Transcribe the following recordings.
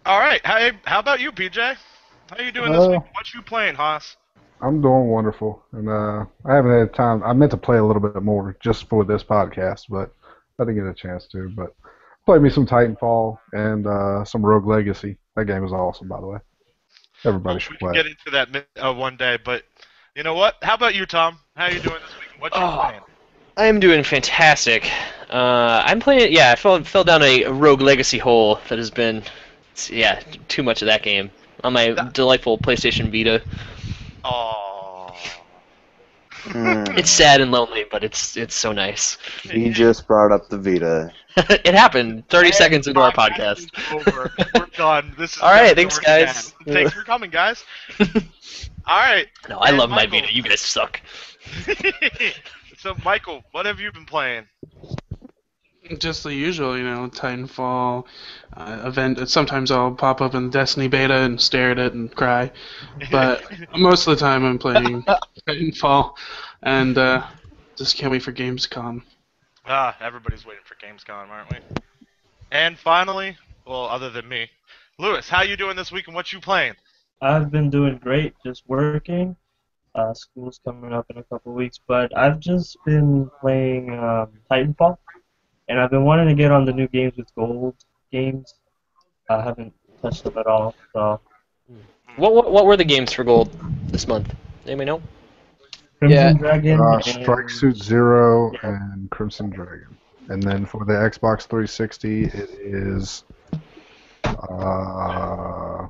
All right. Hey, how about you, PJ? How you doing this week? Uh, What you playing, Haas? I'm doing wonderful, and I haven't had time. I meant to play a little bit more just for this podcast, but I didn't get a chance to. But played me some Titanfall and some Rogue Legacy. That game is awesome, by the way. Everybody Well, should we can play it. get into that one day, but you know what? How about you, Tom? How you doing this week? And what you Oh, playing? I'm doing fantastic. I'm playing. Yeah, I fell down a Rogue Legacy hole that has been, yeah, too much of that game on my That, delightful PlayStation Vita. oh, It's Hmm. sad and lonely, but it's so nice. He just brought up the Vita. It happened 30 and seconds into our podcast podcast. is over. We're done. This is All right, never gonna thanks work guys. again. Thanks for coming, guys. All right. No, I And love my Michael. Vita. You guys suck. So, Michael, what have you been playing? Just the usual, Titanfall event. Sometimes I'll pop up in Destiny beta and stare at it and cry, but most of the time I'm playing Titanfall, and just can't wait for Gamescom. Everybody's waiting for Gamescom, aren't we? And finally, well, other than me, Lewis, how you doing this week and what you playing? I've been doing great, just working. School's coming up in a couple weeks, but I've just been playing Titanfall, and I've been wanting to get on the new games with gold games. I haven't touched them at all, so What were the games for gold this month? Anybody know? Crimson Yeah. Dragon Strike and Suit Zero yeah, and Crimson Dragon, and then for the Xbox 360, it is. Uh,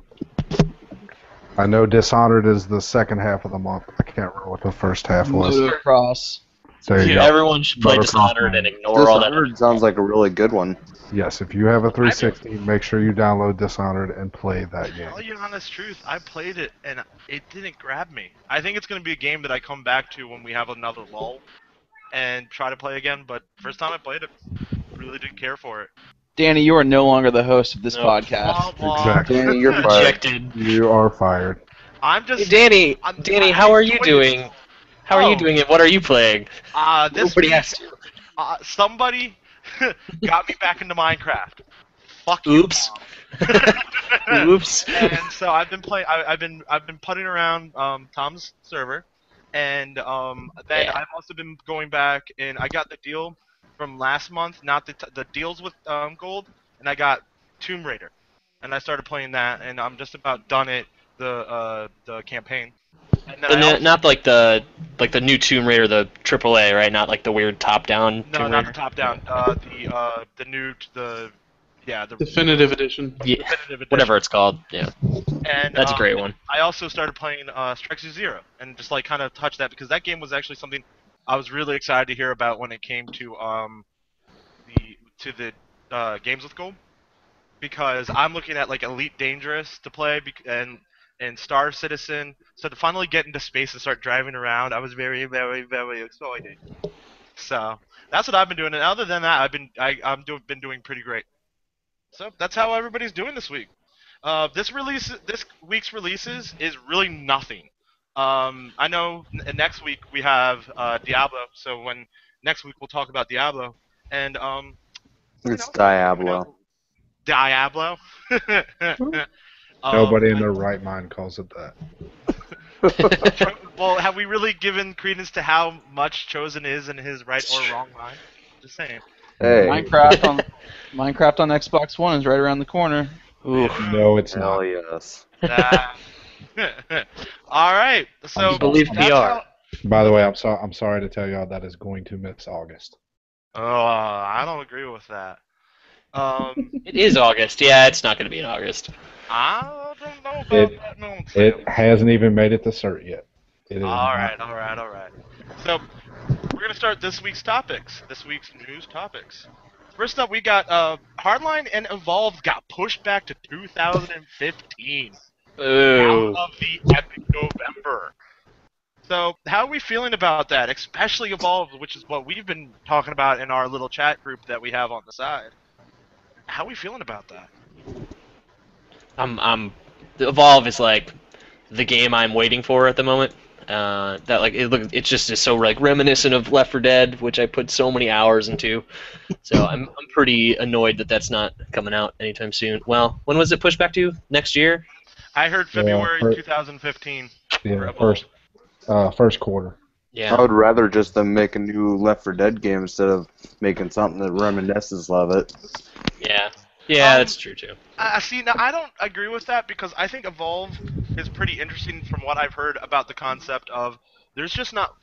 I know Dishonored is the second half of the month. I can't remember what the first half was. Motocross. There you Yeah. go. Everyone should play Motocross Dishonored and Man. ignore all that. Dishonored sounds like a really good one. Yes, if you have a 360, make sure you download Dishonored and play that game. Tell you the honest truth, I played it and it didn't grab me. I think it's going to be a game that I come back to when we have another lull and try to play again, but first time I played it, really didn't care for it. Danny, you are no longer the host of this No. podcast. Exactly. Danny, you're fired. Rejected. You are fired. I'm Hey, just Danny, how are you doing? How are you Oh. doing and what are you playing? This Nobody week, asked you. somebody got me back into Minecraft. Fuck you. Oops. Mom. Oops. And so I've been playing. I've been putting around Tom's server, and then Yeah. I've also been going back and I got the deal from last month, not the deals with gold, and I got Tomb Raider, and I started playing that, and I'm just about done it the campaign. And then I also, Not like the new Tomb Raider, the AAA, right? Not like the weird top-down no, Tomb not the Raider. top down. The new the yeah the Definitive Edition. Yeah, definitive edition. whatever it's called. Yeah, And that's a great one. I also started playing Strike Zero and just like kind of touched that because that game was actually something I was really excited to hear about when it came to the games with gold because I'm looking at like Elite Dangerous to play and Star Citizen. So to finally get into space and start driving around, I was very very very excited. So that's what I've been doing. And other than that, been doing pretty great. So that's how everybody's doing this week. This week's releases is really nothing. I know next week we have Diablo, so when next week we'll talk about Diablo, and It's Diablo. Diablo. Nobody in their right mind calls it that. Well, have we really given credence to how much Chosen is in his right or wrong mind? Just saying. Hey, Minecraft on Xbox One is right around the corner. Ooh. No, it's hell not. yes. Uh, all right. So You believe that's PR. how- By the way, I'm sorry to tell y'all that is going to miss August. Oh, I don't agree with that. It is August. Yeah, it's not going to be in August. I don't know about It- that. No, It hasn't even made it to CERT yet. It is all not- right. So we're gonna start this week's topics. This week's news topics. First up, we got Hardline and Evolved got pushed back to 2015 Ooh. out of the Epic November. So how are we feeling about that? Especially Evolved, which is what we've been talking about in our little chat group that we have on the side. How are we feeling about that? The Evolve is like the game I'm waiting for at the moment. That like it just is so like reminiscent of Left 4 Dead, which I put so many hours into. So I'm pretty annoyed that that's not coming out anytime soon. Well, when was it pushed back to? Next year? I heard Yeah, February 2015. Yeah, Evolve. first quarter. Yeah. I would rather just them make a new Left 4 Dead game instead of making something that reminisces of it. Yeah. Yeah, that's true too. See, now I don't agree with that because I think Evolve is pretty interesting from what I've heard about the concept of there's just not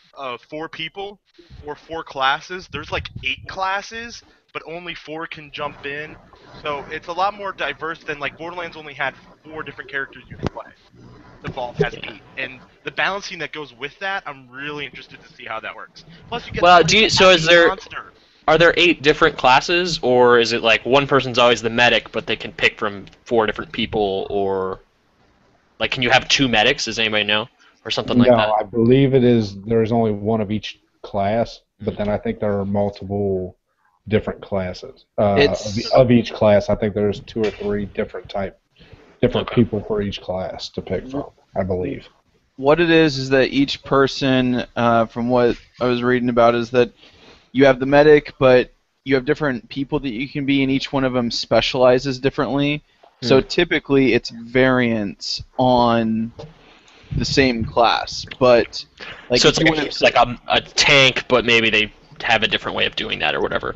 4 people or 4 classes. There's like 8 classes, but only 4 can jump in. So it's a lot more diverse than like Borderlands only had 4 different characters you could play. Evolve has 8, and the balancing that goes with that, I'm really interested to see how that works. Plus, you get Well, somebody so like is there- Monster. Are there 8 different classes, or is it like one person's always the medic, but they can pick from 4 different people, or like can you have 2 medics? Does anybody know, or something like No, that? I believe it is. There's only one of each class, but then I think there are multiple different classes of each class. I think there's 2 or 3 different people for each class to pick from. I believe. What it is that each person, from what I was reading about, is that you have the medic, but you have different people that you can be, and each one of them specializes differently. So typically, it's variants on the same class, but like So it's if you like, went- it's like a tank, but maybe they have a different way of doing that or whatever.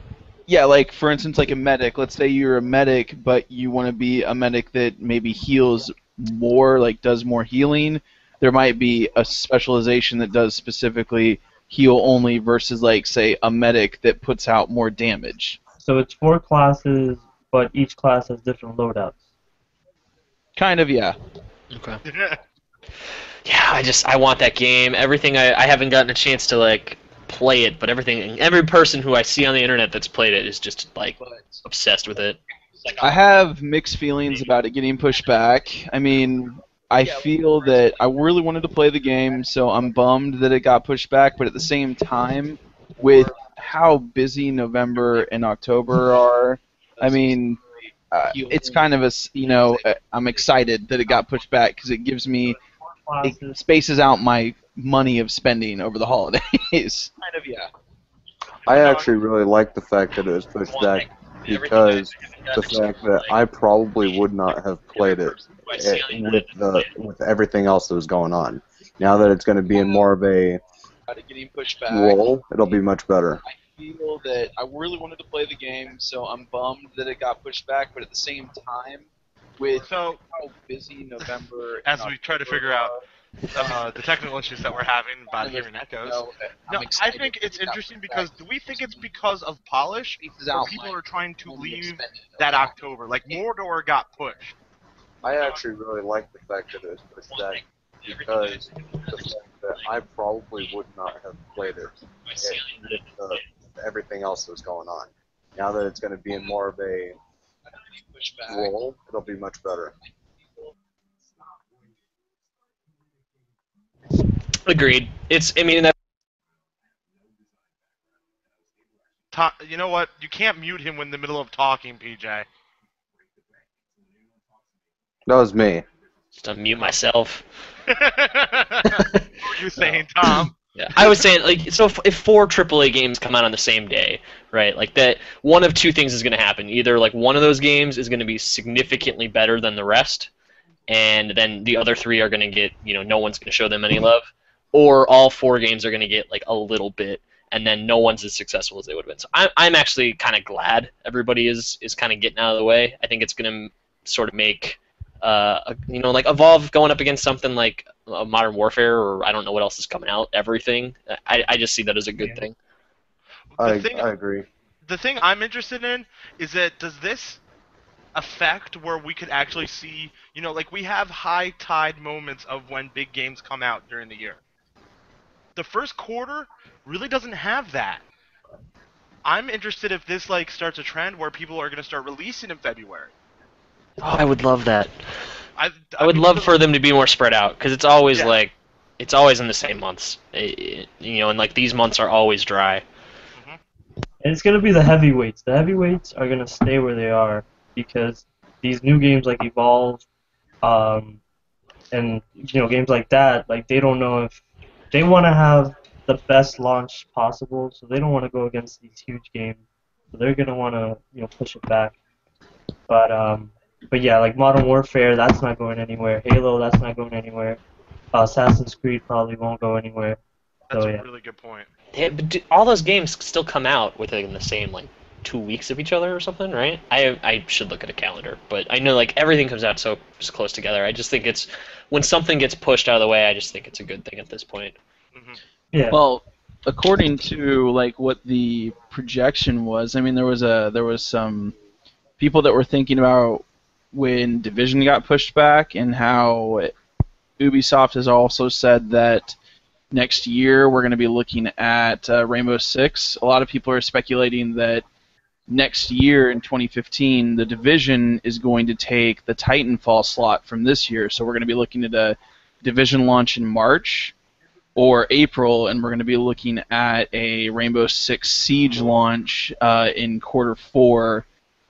yeah, like for instance, like a medic. Let's say you're a medic, but you want to be a medic that maybe heals more, like does more healing. There might be a specialization that does specifically heal only versus like say a medic that puts out more damage. So it's 4 classes, but each class has different loadouts. Kind of, yeah. Okay. Yeah, I want that game. Everything I haven't gotten a chance to like play it, but every person who I see on the internet that's played it is just like obsessed with it. I have mixed feelings about it getting pushed back. I mean, I feel that I really wanted to play the game, so I'm bummed that it got pushed back, but at the same time, with how busy November and October are, I mean, it's kind of I'm excited that it got pushed back because it gives me, it spaces out my money of spending over the holidays. Kind of, yeah. I actually really like the fact that it was pushed back because the fact that I probably would not have played it with everything else that was going on. Now that it's going to be in more of a Getting pushed back. role, it'll be much better. I feel that I really wanted to play the game, so I'm bummed that it got pushed back, but at the same time, with So, how busy November as we try to figure out the technical issues that we're having about hearing echoes. No, I think it's interesting because do we think it's because of polish, or people are trying to leave that October? Like Mordor got pushed. I actually really like the fact that it was pushed back because the fact that I probably would not have played it with everything else that was going on. Now that it's going to be in more of a role, it'll be much better. Agreed. I mean, that You know what? You can't mute him in the middle of talking, PJ. That was me. just unmute myself. What were you saying, Tom? Yeah, I was saying, like, so if 4 AAA games come out on the same day, right, like that, one of 2 things is going to happen. Either, like, one of those games is going to be significantly better than the rest, and then the other 3 are going to get, no one's going to show them any love, or all 4 games are going to get, like, a little bit, and then no one's as successful as they would have been. So I'm actually kind of glad everybody is kind of getting out of the way. I think it's going to sort of make... like Evolve going up against something like Modern Warfare, or I don't know what else is coming out, everything. I just see that as a good thing. I agree. The thing I'm interested in is that does this affect where we could actually see, like we have high tide moments of when big games come out during the year. The first quarter really doesn't have that. I'm interested if this like starts a trend where people are going to start releasing in February. Oh, I would love that. I would mean, love for them to be more spread out, because it's always it's always in the same months. And like these months are always dry. And it's going to be the heavyweights. The heavyweights are going to stay where they are because these new games like Evolve, and games like that, like they don't know if they want to have the best launch possible, so they don't want to go against these huge games. So they're gonna want to push it back. But yeah, like Modern Warfare, that's not going anywhere. Halo, that's not going anywhere. Assassin's Creed probably won't go anywhere. That's So a yeah. really good point. Yeah, but all those games still come out within the same 2 weeks of each other or something, right? I should look at a calendar, but I know everything comes out so close together. I just think it's when something gets pushed out of the way, I just think it's a good thing at this point. Hmm. Yeah. Well, according to what the projection was, I mean there was some people that were thinking about when Division got pushed back and how Ubisoft has also said that next year we're going to be looking at Rainbow Six. A lot of people are speculating that next year in 2015 the Division is going to take the Titanfall slot from this year, so we're going to be looking at a Division launch in March or April, and we're going to be looking at a Rainbow Six Siege launch in Q4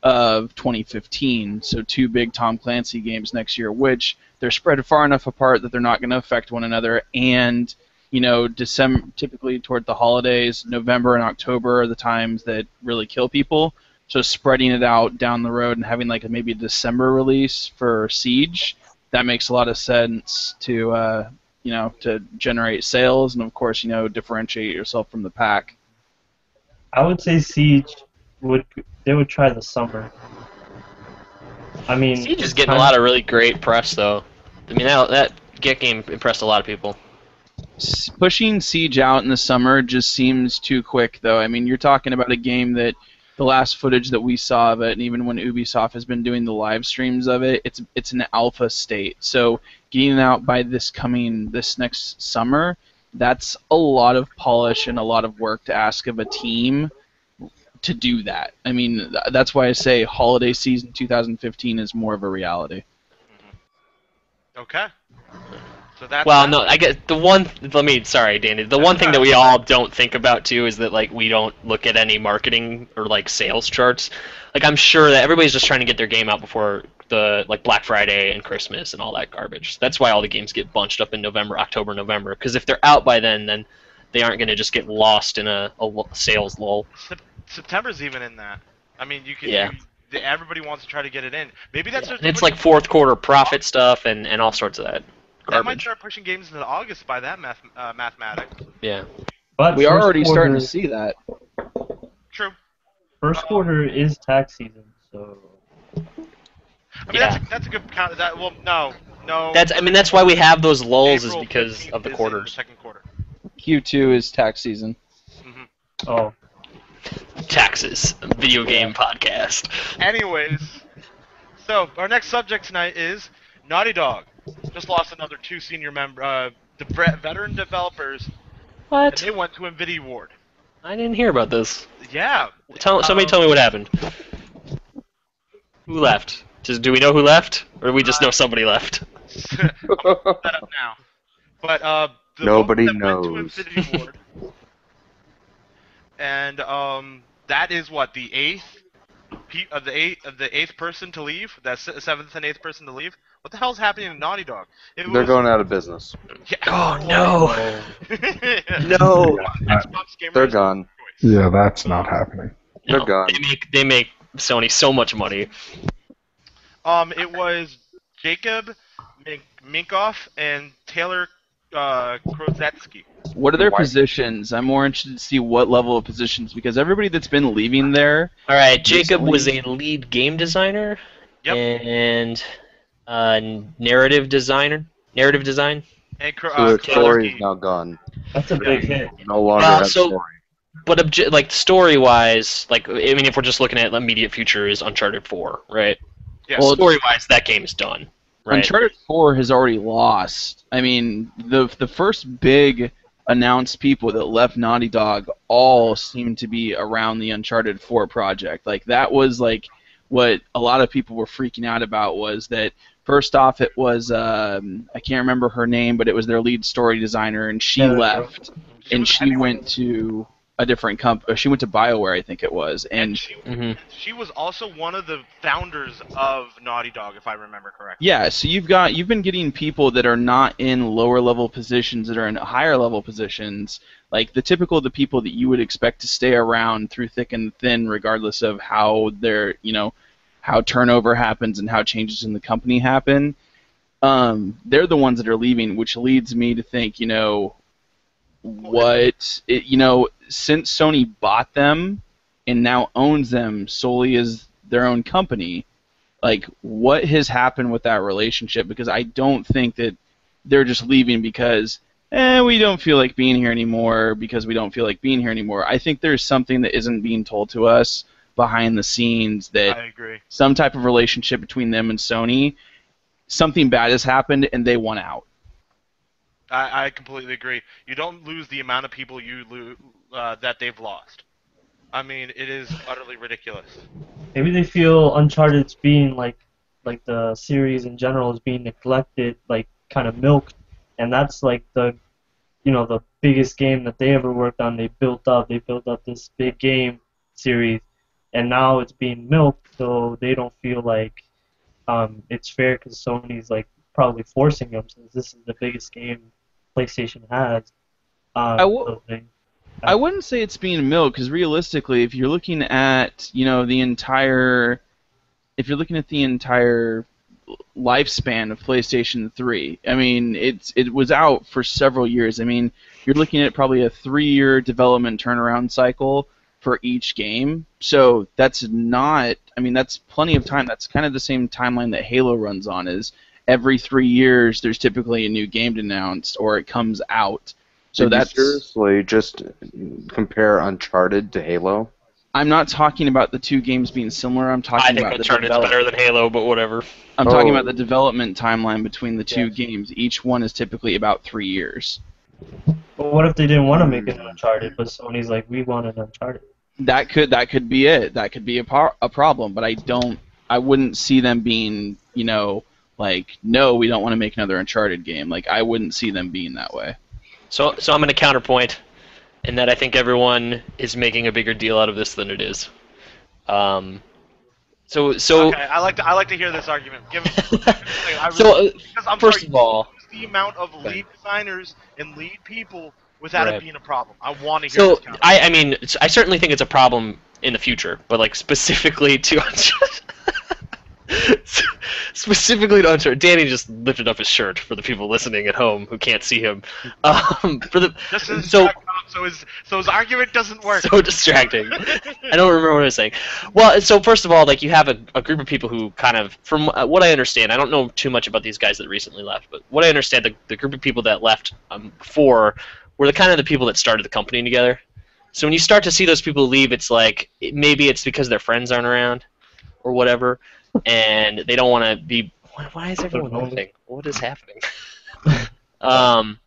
of 2015. So 2 big Tom Clancy games next year, which they're spread far enough apart that they're not going to affect one another. And December, typically toward the holidays, November and October are the times that really kill people. So spreading it out down the road and having maybe a December release for Siege, that makes a lot of sense to to generate sales and of course differentiate yourself from the pack. I would say Siege would try the summer. I mean, Siege is getting a lot of really great press, though. I mean, that game impressed a lot of people. Pushing Siege out in the summer just seems too quick, though. I mean, you're talking about a game that the last footage that we saw of it, and even when Ubisoft has been doing the live streams of it, it's an alpha state. So getting it out by this next summer, that's a lot of polish and a lot of work to ask of a team to do that. I mean, that's why I say holiday season 2015 is more of a reality. Okay. So that's Well, no, I get the one. Sorry, Danny. The one thing that we all don't think about too is that we don't look at any marketing or sales charts. I'm sure that everybody's just trying to get their game out before the Black Friday and Christmas and all that garbage. That's why all the games get bunched up in October, November. Because if they're out by then they aren't going to just get lost in a sales lull. September's even in that. I mean, you can. Yeah. Everybody wants to try to get it in. Maybe that's just. And it's fourth quarter profit stuff and all sorts of that. That might start pushing games into August by that mathematics. Yeah. But We are already quarter, starting to see that. True. First quarter is tax season, so. I mean, that's a good count. No. That's why we have those lulls April is because 15th of the is in quarters. The second quarter. Q2 is tax season. Hmm. Oh. Taxes, video game podcast. Anyways, so our next subject tonight is Naughty Dog. Just lost another 2 senior veteran developers. What? And they went to NVIDIA Award. I didn't hear about this. Yeah. Somebody tell me what happened. Who left? Do we know who left, or do we just know somebody left? I'll look that up now. But the Nobody vote that knows. went to NVIDIA Award, and that is what the eighth person to leave. That's 7th and 8th person to leave. What the hell's happening in Naughty Dog? They're going out of business. Yeah. Oh no! No. Yeah, Xbox gamers They're gone. choice. yeah, that's not happening. They're gone. They make Sony so much money. It was Jacob Minkoff and Taylor Krozetsky. What are their Why? positions? I'm more interested to see what level of positions, because everybody that's been leaving there. All right, Jacob was a Recently- lead game designer Yep. and narrative design. And So the story is now gone. That's a big hit. No longer Well, has so- story. But story-wise, I mean, if we're just looking at immediate future, is Uncharted 4, right? Yeah. Well, Story-wise, that game's done. Right. Uncharted 4 has already lost. I mean, the first big announced people that left Naughty Dog all seemed to be around the Uncharted 4 project. That was what a lot of people were freaking out about, was that first off it was I can't remember her name, but it was their lead story designer, and she Yeah, left, and was she went to a different she went to BioWare, I think it was, and she was also one of the founders of Naughty Dog, if I remember correctly. yeah. So you've been getting people that are not in lower level positions that are in higher level positions, like the people that you would expect to stay around through thick and thin, regardless of how how turnover happens and how changes in the company happen. They're the ones that are leaving, which leads me to think, since Sony bought them and now owns them solely as their own company, like, what has happened with that relationship? Because I don't think that they're just leaving because, we don't feel like being here anymore, because we don't feel like being here anymore. I think there's something that isn't being told to us behind the scenes, that I agree. Some type of relationship between them and Sony, something bad has happened and they want out. I completely agree. You don't lose the amount of people that they've lost. I mean, it is utterly ridiculous. Maybe they feel Uncharted's being like the series in general is being neglected, like kind of milked, and that's like the biggest game that they ever worked on. They built up this big game series, and now it's being milked, so they don't feel like it's fair because Sony's like probably forcing them, since this is the biggest game PlayStation has. I wouldn't say it's being milked, because realistically, if you're looking at the entire lifespan of PlayStation 3, I mean, it was out for several years. I mean, you're looking at probably a 3-year development turnaround cycle for each game. So that's plenty of time. That's kind of the same timeline that Halo runs on, is every 3 years there's typically a new game announced or it comes out. So Did you seriously just compare Uncharted to Halo? I'm not talking about the two games being similar. I'm talking about Uncharted's better than Halo, but whatever. I'm talking about the development timeline between the two games. Each one is typically about 3 years. But what if they didn't want to make an Uncharted, but Sony's like, we want an Uncharted? That could be it. That could be a problem. But I wouldn't see them being, like, no, we don't want to make another Uncharted game. Like, I wouldn't see them being that way. So I'm going to counterpoint, in that I think everyone is making a bigger deal out of this than it is. Okay, I like to hear this argument. First of all, the amount of lead designers and lead people without it being a problem. I want to hear this counter. I certainly think it's a problem in the future, but like specifically to Uncharted. Danny just lifted up his shirt for the people listening at home who can't see him. So his argument doesn't work. So distracting. I don't remember what I was saying. Well, so first of all, like, you have a group of people who kind of, from what I understand, I don't know too much about these guys that recently left, but what I understand, the group of people that left before were the people that started the company together. So when you start to see those people leave, it's like, maybe it's because their friends aren't around or whatever, and they don't want to be. Why is everyone laughing? What is happening? But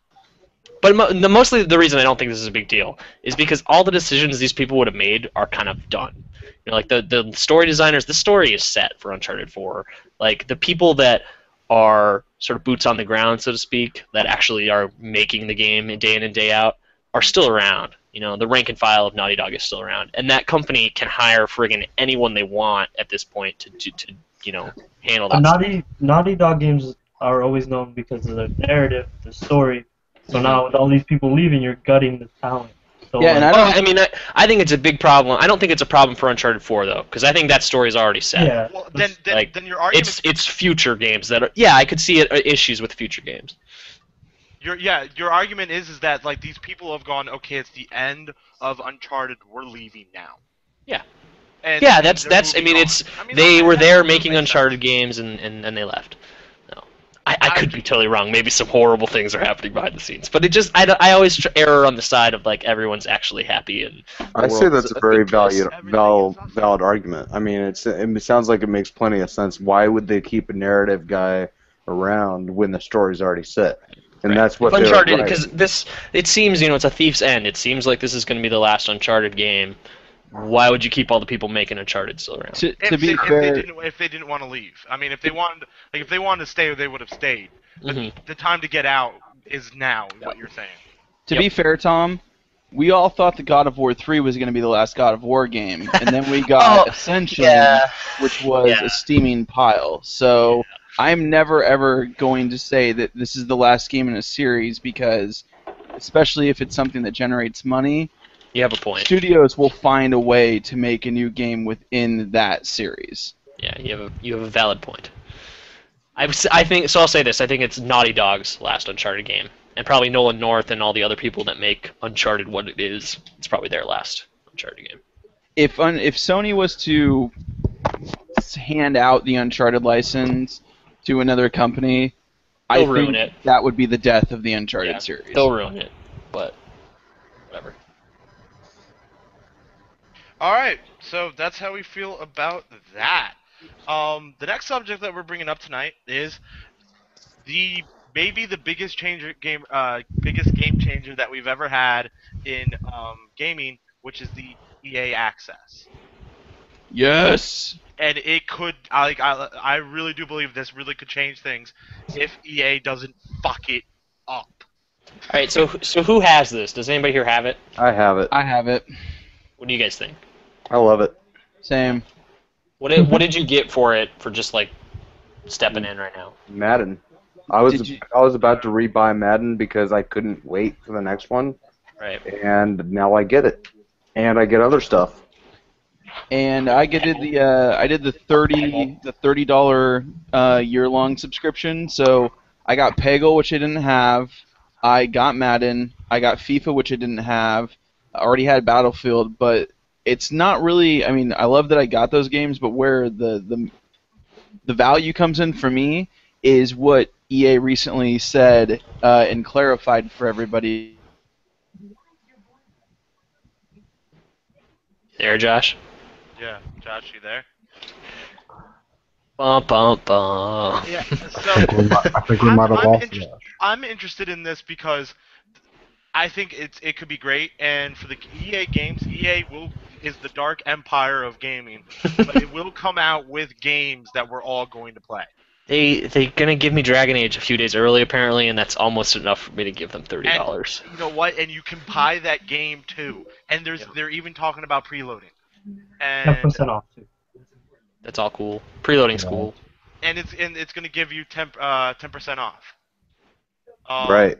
mostly the reason I don't think this is a big deal is because all the decisions these people would have made are kind of done. Like the story designers, the story is set for Uncharted 4. Like, the people that are sort of boots on the ground, so to speak, that actually are making the game day in and day out, are still around. The rank and file of Naughty Dog is still around, and that company can hire friggin' anyone they want at this point to handle that. Naughty Dog games are always known because of the narrative, the story. So now with all these people leaving, you're gutting the talent. So yeah, and I think it's a big problem. I don't think it's a problem for Uncharted 4 though, because I think that story's already set. Yeah. Well, then your argument. It's future games that are. Yeah, I could see issues with future games. Your argument is that, like, these people have gone, okay, it's the end of Uncharted, we're leaving now. Yeah. And that's. I mean, they were there making Uncharted games, and then they left. I could be totally wrong. Maybe some horrible things are happening behind the scenes, but I always err on the side of, like, everyone's actually happy, and I say that's a very valid argument. I mean, it sounds like it makes plenty of sense. Why would they keep a narrative guy around when the story's already set? And that's what Uncharted, because it seems, it's a thief's end. It seems like this is going to be the last Uncharted game. Why would you keep all the people making Uncharted still around? If they didn't want to leave. I mean, if they wanted to stay, they would have stayed. The time to get out is now. What you're saying. To be fair, Tom, we all thought that God of War 3 was going to be the last God of War game, and then we got Ascension, which was a steaming pile. So I'm never ever going to say that this is the last game in a series because, especially if it's something that generates money, You have a point. studios will find a way to make a new game within that series. Yeah, you have a valid point. I think so. I'll say this: I think it's Naughty Dog's last Uncharted game, and probably Nolan North and all the other people that make Uncharted what it is. It's probably their last Uncharted game. If Sony was to hand out the Uncharted license to another company, I They'll ruin think it. that would be the death of the Uncharted Yeah, series. They'll ruin it, but whatever. All right, so that's how we feel about that. The next subject that we're bringing up tonight is maybe the biggest biggest game changer that we've ever had in gaming, which is the EA Access. Yes. And it could, I really do believe this really could change things if EA doesn't fuck it up. All right, so who has this? Does anybody here have it? I have it. I have it. What do you guys think? I love it. Same. What did you get for it for just like stepping in right now? Madden. I was about to rebuy Madden because I couldn't wait for the next one, Right. and now I get it, and I get other stuff. And I did the $30 year-long subscription. So I got Peggle, which I didn't have. I got Madden. I got FIFA, which I didn't have. I already had Battlefield, but it's not really. I mean, I love that I got those games, but where the value comes in for me is what EA recently said and clarified for everybody. There, Josh. Yeah, Josh, you there? Bum bum bum. Yeah. So I think we might have lost Josh. I'm interested in this because I think it could be great, and for the EA games, EA is the dark empire of gaming, but it will come out with games that we're all going to play. They're gonna give me Dragon Age a few days early apparently, and that's almost enough for me to give them $30. And you know what? And you can buy that game too. And they're even talking about preloading. And 10% off too. That's all cool. Preloading's cool. and it's going to give you 10% off. Right.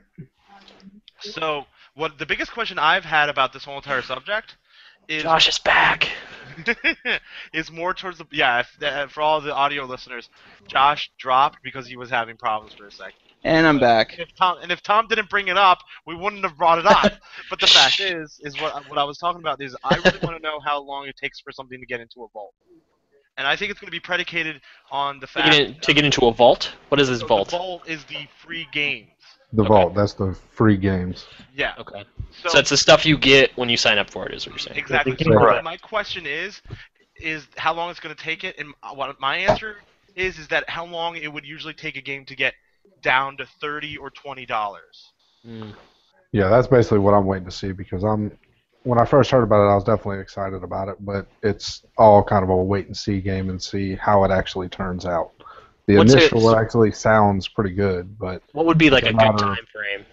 So what the biggest question I've had about this whole entire subject is Josh is back. is more towards the for all the audio listeners, Josh dropped because he was having problems for a second. And I'm back. If Tom didn't bring it up, we wouldn't have brought it up. But the fact is what I was talking about is I really want to know how long it takes for something to get into a vault. And I think it's going to be predicated on the fact To get into a vault? What is this so vault? The vault is the free games. The Vault, that's the free games. Yeah. Okay. So it's the stuff you get when you sign up for it, is what you're saying. Exactly. Yeah, So Correct. my question is how long it's going to take it, and what my answer is that how long it would usually take a game to get down to $30 or $20. Yeah, that's basically what I'm waiting to see because when I first heard about it, I was definitely excited about it, but it's all kind of a wait and see game and see how it actually turns out. The initial actually sounds pretty good, but What would be like a it's good not time frame?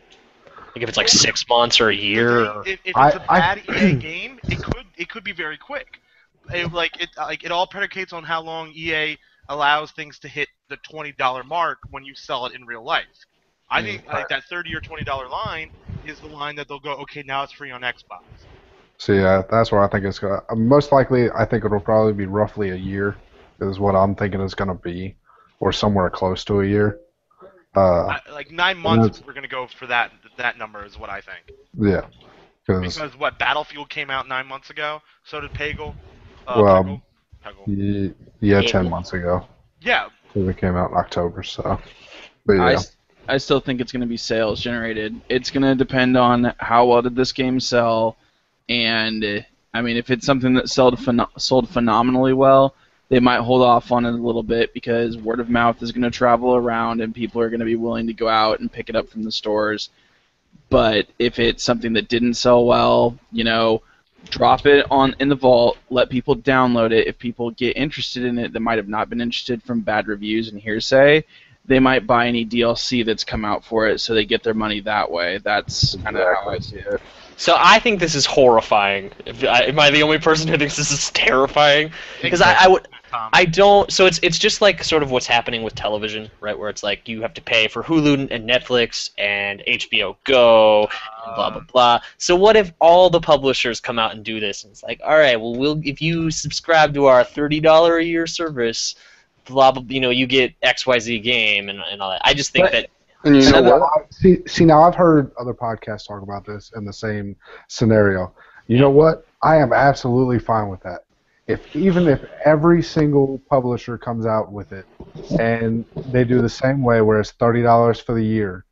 Like if it's like 6 months or a year? Or... If it's a bad EA game, it could be very quick. It all predicates on how long EA allows things to hit the $20 mark when you sell it in real life. I think like that $30 or $20 line is the line that they'll go, okay, now it's free on Xbox. so yeah, that's where I think it's going to. Most likely, I think it'll probably be roughly a year is what I'm thinking it's going to be, or somewhere close to a year. Like 9 months, we're going to go for that number is what I think. Yeah. Because Battlefield came out 9 months ago, so did Peggle. Well, Peggle. Yeah, 10 months ago. Yeah. So it came out in October, so. But yeah. I still think it's going to be sales generated. It's going to depend on how well did this game sell, and I mean if it's something that sold phenomenally well, they might hold off on it a little bit because word of mouth is going to travel around and people are going to be willing to go out and pick it up from the stores. But if it's something that didn't sell well, drop it in the vault, let people download it. If people get interested in it that might have not been interested from bad reviews and hearsay, they might buy any DLC that's come out for it so they get their money that way. That's kind of how I see it. So I think this is horrifying. Am I the only person who thinks this is terrifying? Because I don't. So it's just like sort of what's happening with television, right? Where it's like you have to pay for Hulu and Netflix and HBO Go and blah blah blah. So what if all the publishers come out and do this? And it's like, all right, well, if you subscribe to our $30 a year service, blah blah, you get XYZ game and all that. I just think that. And you know what? See, now I've heard other podcasts talk about this in the same scenario. You know what? I am absolutely fine with that. Even if every single publisher comes out with it and they do the same way where it's $30 for the year,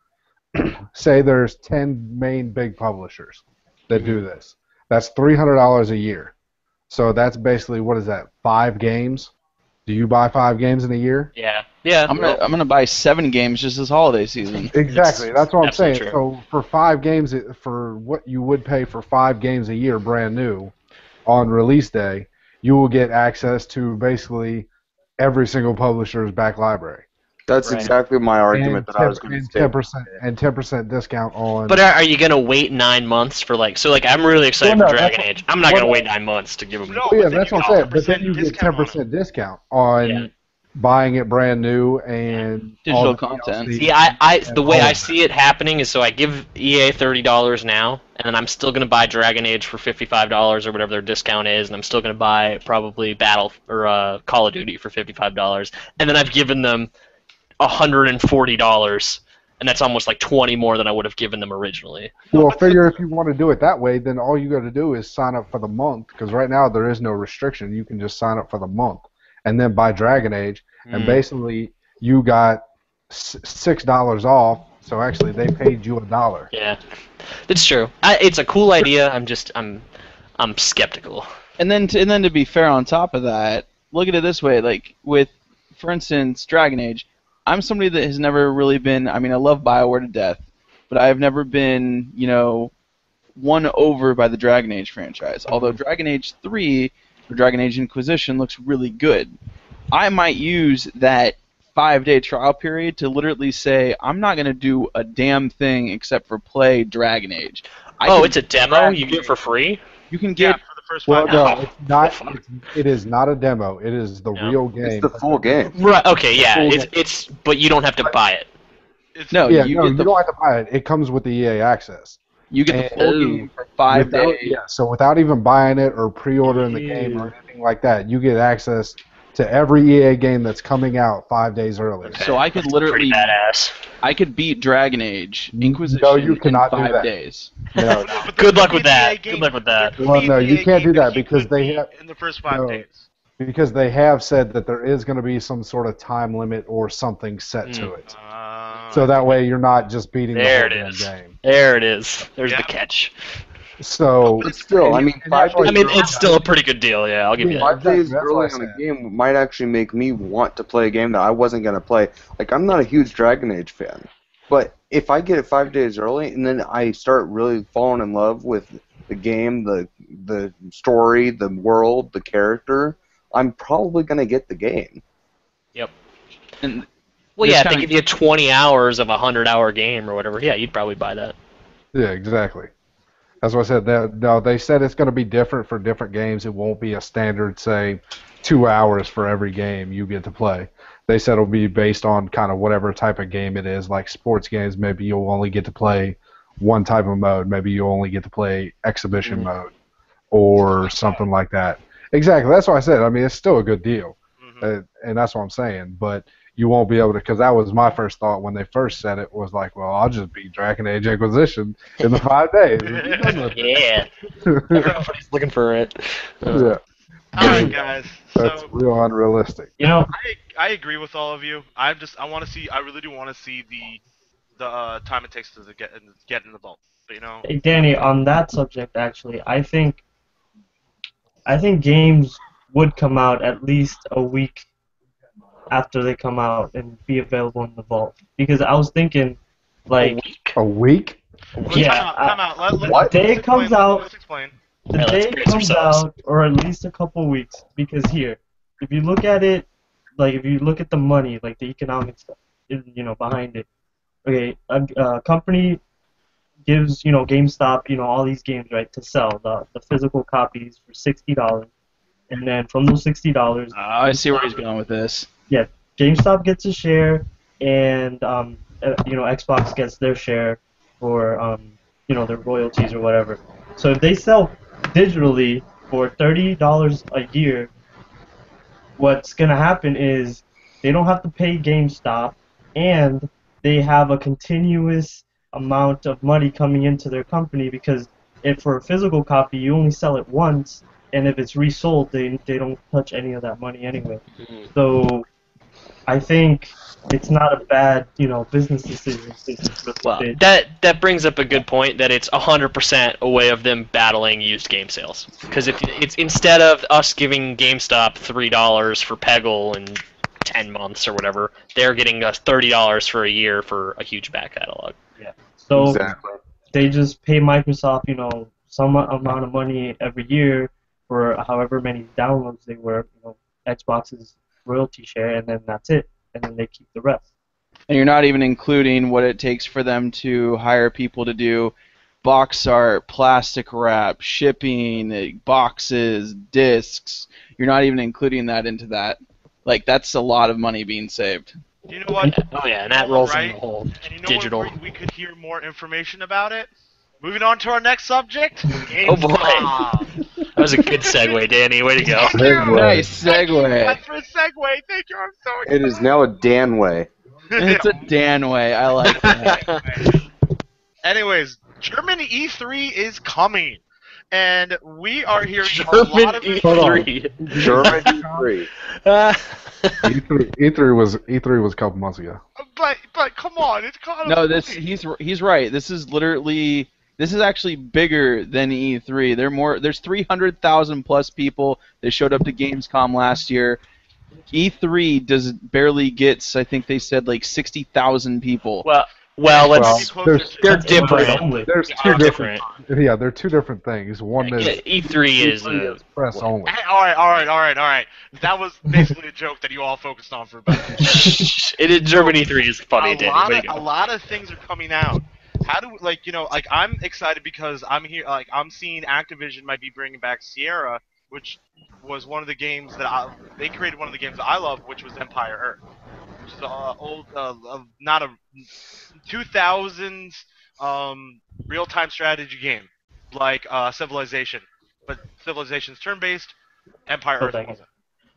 say there's 10 main big publishers that do this. That's $300 a year. So that's basically, what is that, 5 games? Do you buy 5 games in a year? Yeah. I'm gonna buy 7 games just this holiday season. Exactly. That's what I'm saying. True. So for 5 games, for what you would pay for 5 games a year, brand new, on release day, you will get access to basically every single publisher's back library. That's Right. exactly my argument that I was going to say. 10% discount on. But are you gonna wait 9 months for I'm really excited Well, for no, Dragon that's Age. I'm not gonna wait 9 months to give them. No, Oh, yeah, but then that's you what I'm get saying. But then 10% you get discount on 10% discount on buying it brand new and Digital all the content. DLC. See, the way I see it happening is so I give EA $30 now, and then I'm still gonna buy Dragon Age for $55 or whatever their discount is, and I'm still gonna buy probably Call of Duty for $55, and then I've given them $140, and that's almost like 20 more than I would have given them originally. Well, figure if you want to do it that way, then all you got to do is sign up for the month, because right now there is no restriction. You can just sign up for the month and then buy Dragon Age, and basically you got $6 off. So actually, they paid you $1. Yeah, it's true. It's a cool idea. I'm skeptical. And then to be fair, on top of that, look at it this way: like with, for instance, Dragon Age. I'm somebody that has never really been. I mean, I love BioWare to death, but I've never been, won over by the Dragon Age franchise. Although Dragon Age 3 or Dragon Age Inquisition looks really good, I might use that 5-day trial period to literally say I'm not going to do a damn thing except for play Dragon Age. It's a demo you get for free. You can get. for the first Well, 5 no, minutes. it's not. It is not a demo. It is the Yeah. real game. It's the full game. Right. Okay. Yeah. Full It's but you don't have to buy it. It's, No, Yeah, you no, get you the don't have to buy it. It comes with the EA access. you get the full Oh. game for 5 Without- days. Yeah, so without even buying it or pre-ordering the game or anything like that, you get access to every EA game that's coming out 5 days early. Okay. So I could Pretty literally, badass. I could beat Dragon Age Inquisition No, you cannot in do 5 that. days. No, But Good there luck could with be an that. EA Good game- luck with that. there could Well, be an no, you EA can't game do that he because could they beat have- in the first 5 no. days. because they have said that there is going to be some sort of time limit or something set to it. So that way you're not just beating There the it whole is. damn game. There it is. There's Yeah. the catch. So But still, I mean, and 5 that's why- days I mean, it's still a pretty good deal. Yeah, I'll give you that. 5 days That's what early I on a said. game might actually make me want to play a game that I wasn't going to play. Like, I'm not a huge Dragon Age fan, but if I get it 5 days early and then I start really falling in love with the game, the story, the world, the character, I'm probably going to get the game. And Well, This yeah, if they kinda- give you 20 hours of a 100-hour game or whatever, yeah, you'd probably buy that. yeah, exactly. That's what I said. No, they said it's going to be different for different games. It won't be a standard, say, 2 hours for every game you get to play. They said it'll be based on kind of whatever type of game it is. Like sports games, maybe you'll only get to play one type of mode. Maybe you'll only get to play exhibition mode or something like that. Exactly. That's what I said. I mean, it's still a good deal. And that's what I'm saying. But you won't be able to, because that was my first thought when they first said it, was like, well, I'll just beat Dragon Age Inquisition in the 5 days. Yeah. Everybody's looking for it. Yeah, Alright, guys. that's So real unrealistic. I agree with all of you. I really do want to see the time it takes to get in the vault. But Hey, Danny, on that subject, actually, I think games would come out at least a week after they come out and be available in the vault. Because I was thinking, like, A week? yeah, Time out. What? The day it comes out, Let's explain. the Yeah, let's day it brace comes ourselves. out, or at least a couple weeks. Because here, if you look at it, like, if you look at the money, like the economic stuff, behind it. Okay, a company gives GameStop all these games, right, to sell the physical copies for $60, and then from those $60, I see where he's going with this. yeah, GameStop gets a share, and Xbox gets their share for their royalties or whatever. So if they sell digitally for $30 a year, what's gonna happen is they don't have to pay GameStop, and they have a continuous amount of money coming into their company, because if for a physical copy you only sell it once, and if it's resold, they don't touch any of that money anyway. So I think it's not a bad business decision. Well, that brings up a good point, that it's 100% a way of them battling used game sales. Because if it's instead of us giving GameStop $3 for Peggle in 10 months or whatever, they're getting us $30 for a year for a huge back catalog. Yeah. So Exactly. they just pay Microsoft some amount of money every year for however many downloads they were, Xbox's royalty share, and then that's it, and then they keep the rest. And you're not even including what it takes for them to hire people to do box art, plastic wrap, shipping, boxes, discs. You're not even including that into that. Like, that's a lot of money being saved. You know what? Oh yeah, and that rolls in Right? the whole And you know digital. what? We could hear more information about it. Moving on to our next subject. Oh boy, that was a good segue, Danny. Way to go. Segue. Nice segue. That's for a segue. Thank you. I'm so excited. It is now a Dan way. It's a Dan way. I like that. Anyways, German E3 is coming, and we are hearing a lot of E3. German E3. E3 was a couple months ago. But come on, it's kind of No, he's right. This is actually bigger than E3. There's 300,000 plus people that showed up to Gamescom last year. E3 barely gets, I think they said, like 60,000 people. Well, let's. there's- They're That's different. only. There's They're two different. Yeah, they're two different things. One is E3 is. press only. All right. That was basically a joke that you all focused on for about. It is German E3 is funny, a Danny. lot Way of to go. a lot of things are coming out. How do I'm excited because I'm here. I'm seeing Activision might be bringing back Sierra, which was one of the games that they created. One of the games that I love, which was Empire Earth, which is old, not a 2000s real-time strategy game like Civilization, but Civilization's turn-based. Empire Earth wasn't,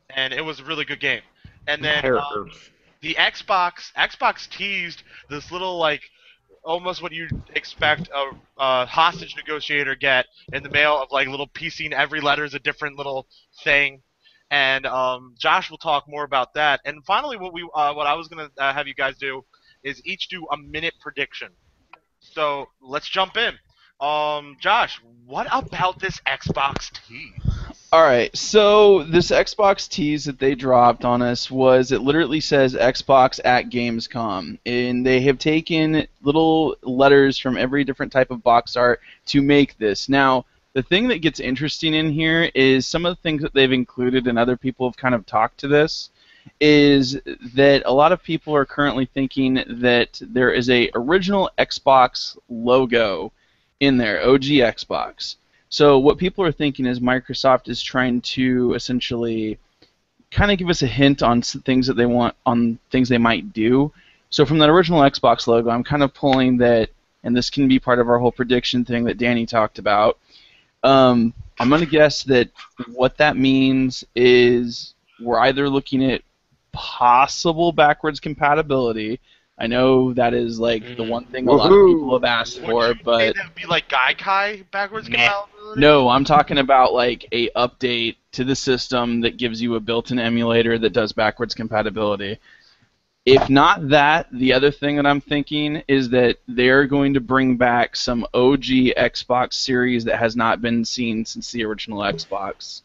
and it was a really good game. And then the Xbox teased this little almost what you'd expect a hostage negotiator get in the mail of little piecing every letter is a different little thing. And Josh will talk more about that. And finally, what I was gonna have you guys do is each do a minute prediction. So let's jump in. Josh, what about this Xbox tease? Alright, so this Xbox tease that they dropped on us it literally says Xbox at Gamescom. And they have taken little letters from every different type of box art to make this. Now, the thing that gets interesting in here is some of the things that they've included, and other people have kind of talked to this, is that a lot of people are currently thinking that there is a original Xbox logo in there, OG Xbox. So what people are thinking is Microsoft is trying to essentially kind of give us a hint on things that they want, on things they might do. So from that original Xbox logo, I'm kind of pulling that, and this can be part of our whole prediction thing that Danny talked about. I'm going to guess that what that means is we're either looking at possible backwards compatibility. I know that is the one thing a lot of people have asked for, but that would be like Gaikai backwards compatibility? no, I'm talking about a update to the system that gives you a built-in emulator that does backwards compatibility. If not that, the other thing that I'm thinking is that they're going to bring back some OG Xbox series that has not been seen since the original Xbox.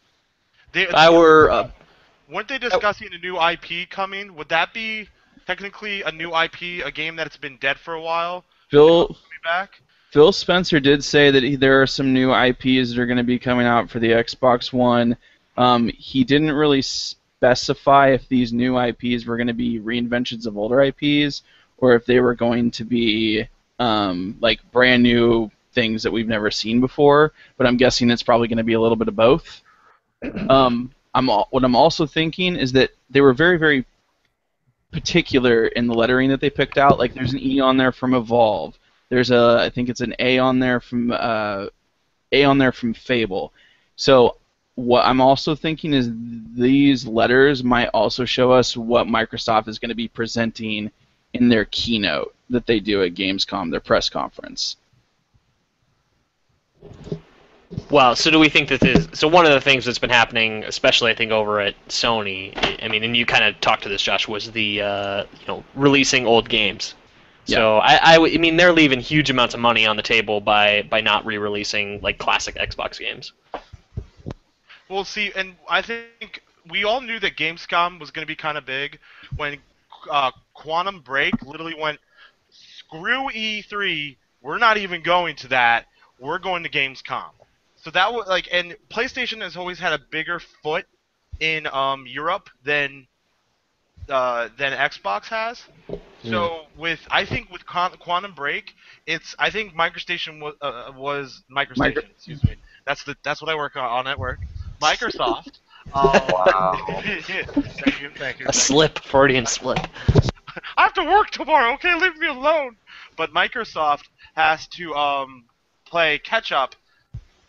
Weren't they discussing a new IP coming? Would that be technically a new IP, a game that's been dead for a while? Phil Back? Phil Spencer did say that there are some new IPs that are going to be coming out for the Xbox One. He didn't really specify if these new IPs were going to be reinventions of older IPs or if they were going to be like brand new things that we've never seen before. But I'm guessing it's probably going to be a little bit of both. What I'm also thinking is that they were very, very particular in the lettering that they picked out. Like there's an E on there from Evolve. There's I think it's an A on there from Fable. So what I'm also thinking is these letters might also show us what Microsoft is going to be presenting in their keynote that they do at Gamescom, their press conference. Well, so do we think that this? So one of the things that's been happening, especially I think over at Sony, I mean, and you kind of talked to this, Josh, was the releasing old games. So I mean, they're leaving huge amounts of money on the table by not re-releasing like classic Xbox games. Well, see, and I think we all knew that Gamescom was going to be kind of big when Quantum Break literally went, screw E3, we're not even going to that, we're going to Gamescom. So that was like, and PlayStation has always had a bigger foot in Europe than Xbox has. So I think with Quantum Break, I think MicroStation was MicroStation. Excuse me. That's what I work on at work. Microsoft. Wow. Thank you. A slip, Freudian slip. I have to work tomorrow. Okay, leave me alone. But Microsoft has to play catch up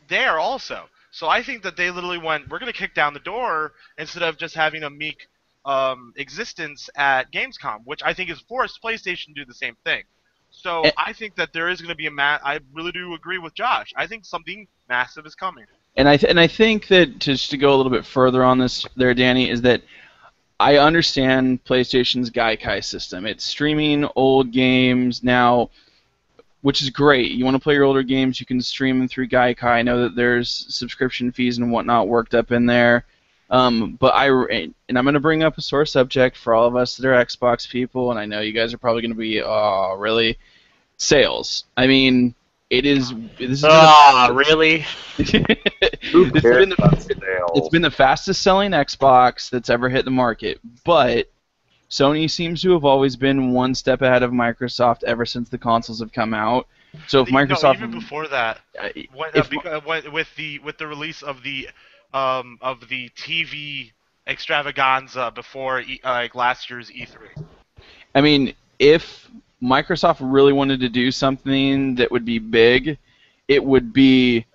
there also. So I think that they literally went, we're going to kick down the door instead of just having a meek existence at Gamescom, which I think has forced PlayStation to do the same thing. So I think that there is going to be I really do agree with Josh. I think something massive is coming. And I think that just to go a little bit further on this there, Danny, is that I understand PlayStation's Gaikai system. It's streaming old games now, which is great. You want to play your older games, you can stream them through Gaikai. I know that there's subscription fees and whatnot worked up in there. And I'm going to bring up a sore subject for all of us that are Xbox people, and I know you guys are probably going to be, really? Sales. I mean, this is really? It's been the fastest selling Xbox that's ever hit the market, but Sony seems to have always been one step ahead of Microsoft ever since the consoles have come out. So if Microsoft, even before that, with the release of the TV extravaganza before like last year's E3. I mean, if Microsoft really wanted to do something that would be big, it would be,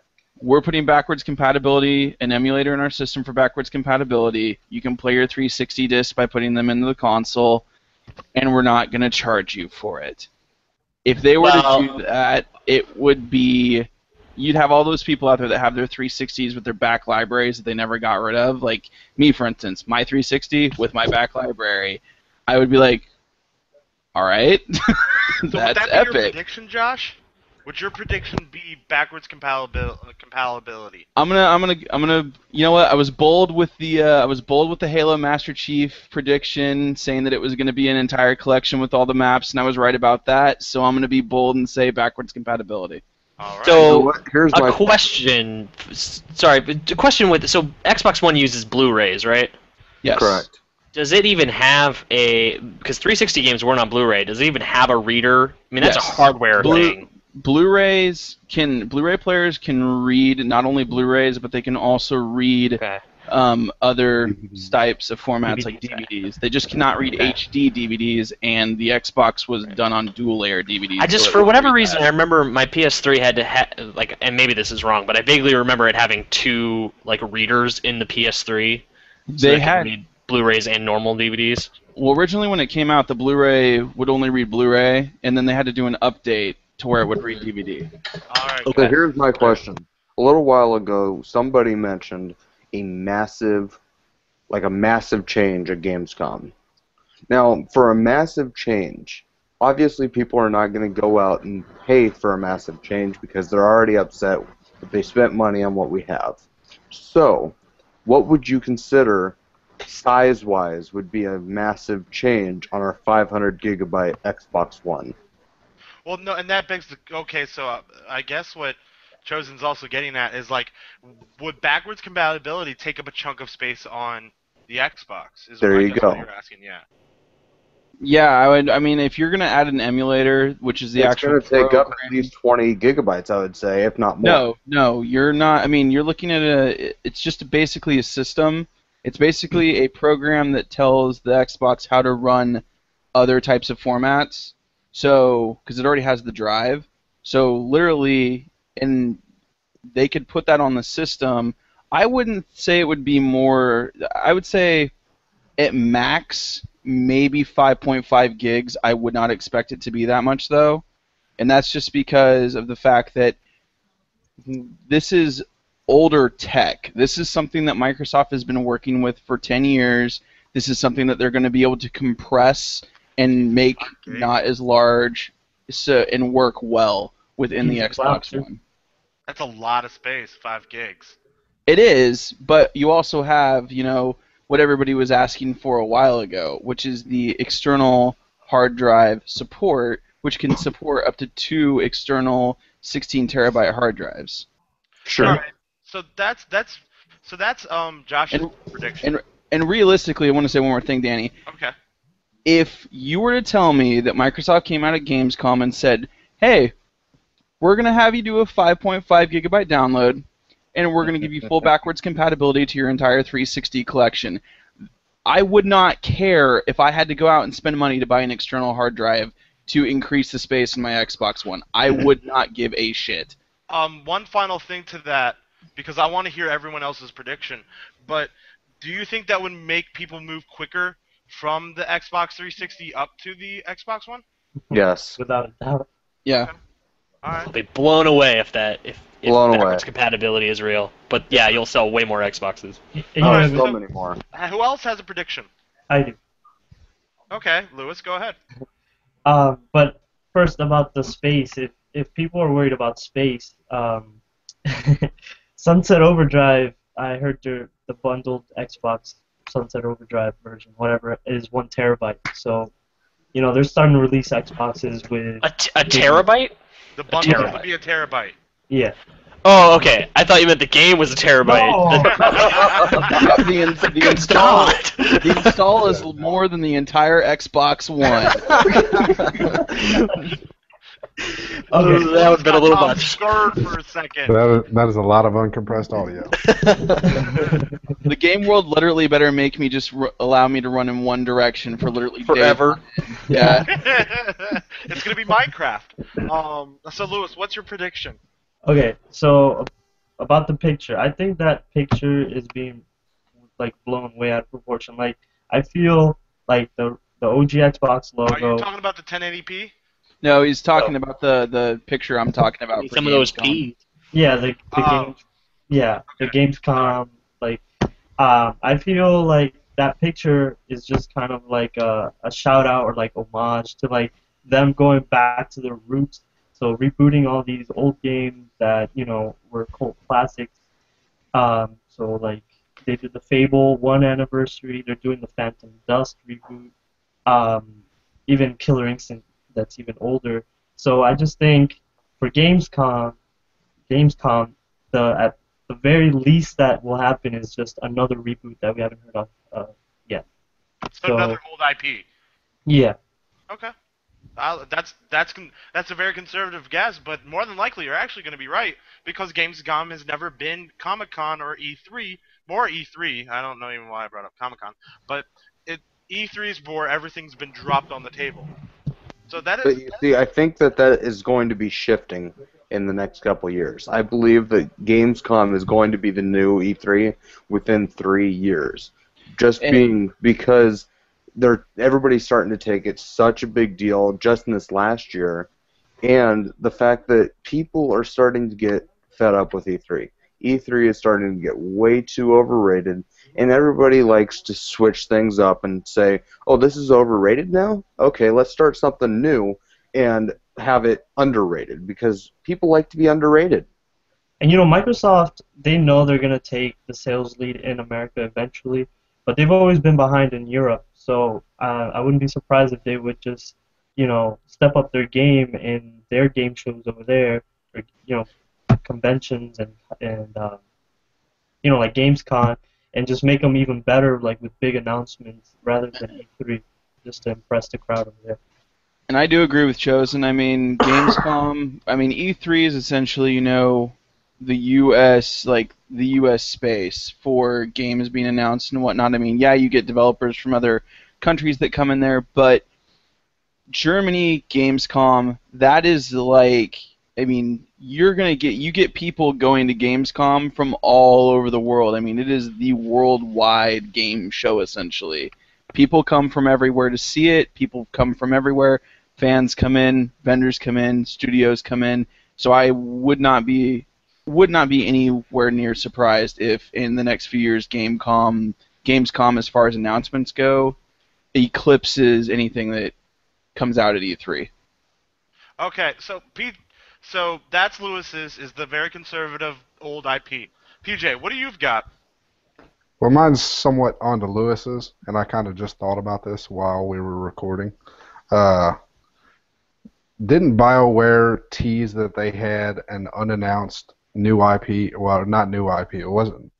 we're putting backwards compatibility, an emulator in our system for backwards compatibility. You can play your 360 discs by putting them into the console, and we're not going to charge you for it. If they were to do that, it would be, you'd have all those people out there that have their 360s with their back libraries that they never got rid of. Like me, for instance, my 360 with my back library, I would be like, all right, So that's would that be epic. your prediction, Josh? Would your prediction be backwards compatibility? I'm gonna. You know what? I was bold with the Halo Master Chief prediction, saying that it was gonna be an entire collection with all the maps, and I was right about that. So I'm gonna be bold and say backwards compatibility. All right. So Here's my question. Sorry, but a question with so Xbox One uses Blu-rays, right? Yes. correct. Does it even have because 360 games weren't on Blu-ray? Does it even have a reader? I mean, that's Yes. a hardware thing. Blu-ray players can read not only Blu-rays, but they can also read Okay. other types of formats like DVDs. DVDs. They just cannot read HD DVDs, and the Xbox was done on dual-layer DVDs. I just, so it for would whatever read reason, that. I remember my PS3 had to like, and maybe this is wrong, but I vaguely remember it having two like readers in the PS3. So They it could had. read Blu-rays and normal DVDs. Well, originally when it came out, the Blu-ray would only read Blu-ray, and then they had to do an update to where it would read DVD. All right. So here's my question. A little while ago, somebody mentioned a massive change at Gamescom. Now, for a massive change, obviously people are not going to go out and pay for a massive change because they're already upset that they spent money on what we have. So, what would you consider size-wise would be a massive change on our 500 gigabyte Xbox One? Well, no, and that begs the okay. So I guess what Chosen's also getting at is like, would backwards compatibility take up a chunk of space on the Xbox? There you What go. you're asking, yeah. Yeah, I would. I mean, if you're gonna add an emulator, which is the It's actual going to take up program- at least 20 gigabytes, I would say, if not more. No, you're not. I mean, you're looking at it's just basically a system. It's basically a program that tells the Xbox how to run other types of formats. So, because it already has the drive. So, literally, and they could put that on the system. I wouldn't say it would be more. I would say at max, maybe 5.5 gigs. I would not expect it to be that much, though. And that's just because of the fact that this is older tech. This is something that Microsoft has been working with for 10 years. This is something that they're going to be able to compress and make not as large and work well within the Xbox One. That's a lot of space, 5 gigs. It is, but you also have, what everybody was asking for a while ago, which is the external hard drive support, which can support up to 2 external 16 terabyte hard drives. Sure. All right. So that's Josh's prediction. And realistically, I want to say one more thing, Danny. Okay. If you were to tell me that Microsoft came out at Gamescom and said, "Hey, we're going to have you do a 5.5 gigabyte download, and we're going to give you full backwards compatibility to your entire 360 collection," I would not care if I had to go out and spend money to buy an external hard drive to increase the space in my Xbox One. I would not give a shit. One final thing to that, because I want to hear everyone else's prediction, but do you think that would make people move quicker from the Xbox 360 up to the Xbox One? Yes. Without a doubt. Yeah. All right. I'll be blown away if Blown backwards away. compatibility is real. But yeah, you'll sell way more Xboxes. Alright, So many more. Who else has a prediction? I do. Okay, Lewis, go ahead. But first about the space, if people are worried about space, Sunset Overdrive, I heard the bundled Xbox Sunset Overdrive version, whatever, is 1 terabyte. So, they're starting to release Xboxes with A terabyte? The bundle terabyte. would be a terabyte. yeah. Oh, okay. I thought you meant the game was a terabyte. The install, the install is more than the entire Xbox One. Oh, that would have been a little Tom much. scared for a second. That is a lot of uncompressed audio. The game world literally better make me just allow me to run in one direction for literally Forever. days. Yeah. It's gonna be Minecraft. So Lewis, what's your prediction? Okay, so about the picture, I think that picture is being blown way out of proportion. I feel like the OG Xbox Are you logo. talking about the 1080p? No, he's talking about the picture I'm talking about. For Some of those Gamescom. P's. Yeah, the Oh. the Gamescom. I feel like that picture is just kind of like a shout out or homage to them going back to their roots. So rebooting all these old games that were cult classics. So they did the Fable 1 anniversary. They're doing the Phantom Dust reboot. Even Killer Instinct, that's even older. So I just think for Gamescom, at the very least that will happen is just another reboot that we haven't heard of yet. So another old IP. Yeah. Okay. That's a very conservative guess, but more than likely you're actually going to be right because Gamescom has never been Comic-Con or E3. More E3. I don't know even why I brought up Comic-Con, but E3 is where everything's been dropped on the table. So that is. But you see, I think that is going to be shifting in the next couple years. I believe that Gamescom is going to be the new E3 within 3 years. Because everybody's starting to take it such a big deal just in this last year, and the fact that people are starting to get fed up with E3. E3 is starting to get way too overrated, and everybody likes to switch things up and say, oh, this is overrated now? Okay, let's start something new and have it underrated, because people like to be underrated. And Microsoft, they know they're going to take the sales lead in America eventually, but they've always been behind in Europe. So I wouldn't be surprised if they would just, step up their game in their game shows over there, or conventions and like Gamescom, and just make them even better, with big announcements rather than E3. just to impress the crowd over there. And I do agree with Chosen. I mean, Gamescom. I mean, E3 is essentially, the U.S. space for games being announced and whatnot. I mean, yeah, you get developers from other countries that come in there, but Germany Gamescom, that is like, I mean, you get people going to Gamescom from all over the world. I mean, it is the worldwide game show essentially. People come from everywhere to see it. People come from everywhere. Fans come in, vendors come in, studios come in. So I would not be anywhere near surprised if in the next few years Gamescom, as far as announcements go, eclipses anything that comes out at E3. Okay, so that's Lewis's is the very conservative old IP. PJ, what do you've got? Well, mine's somewhat onto Lewis's, and I kind of just thought about this while we were recording. Didn't BioWare tease that they had an unannounced new IP? Well, not new IP, it wasn't,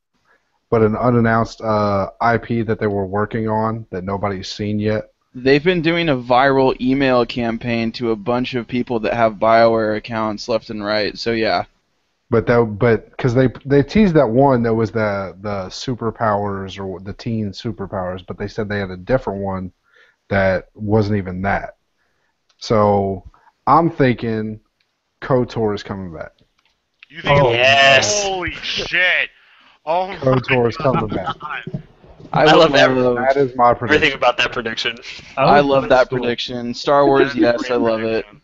but an unannounced IP that they were working on that nobody's seen yet. They've been doing a viral email campaign to a bunch of people that have BioWare accounts left and right. So yeah. But because they teased that one that was the superpowers or the teen superpowers, but they said they had a different one that wasn't even that. So I'm thinking KOTOR is coming back. You think Oh, yes. Holy shit. Oh my KOTOR is coming God. back. I love That is my prediction. everything about that prediction. I would love put that school. prediction. Star Wars, That's a yes, great I love it. prediction.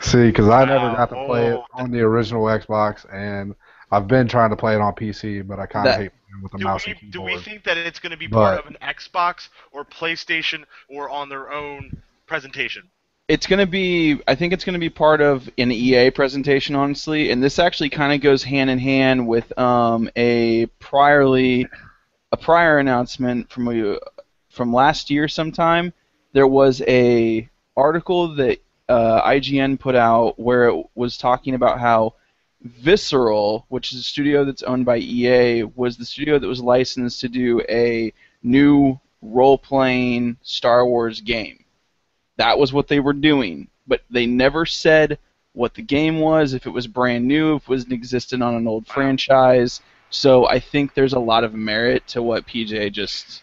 See, because I never Wow. got to play it on the original Xbox, and I've been trying to play it on PC, but I kind of That- hate playing with the Do mouse and we keyboard. think that it's going to be part But- of an Xbox or PlayStation or on their own presentation? It's going to be, I think it's going to be part of an EA presentation, honestly, and this actually kind of goes hand in hand with a prior announcement from last year sometime. There was a article that IGN put out where it was talking about how Visceral, which is a studio that's owned by EA, was the studio that was licensed to do a new role-playing Star Wars game. That was what they were doing, but they never said what the game was, if it was brand new, if it was existed on an old franchise. So I think there's a lot of merit to what PJ just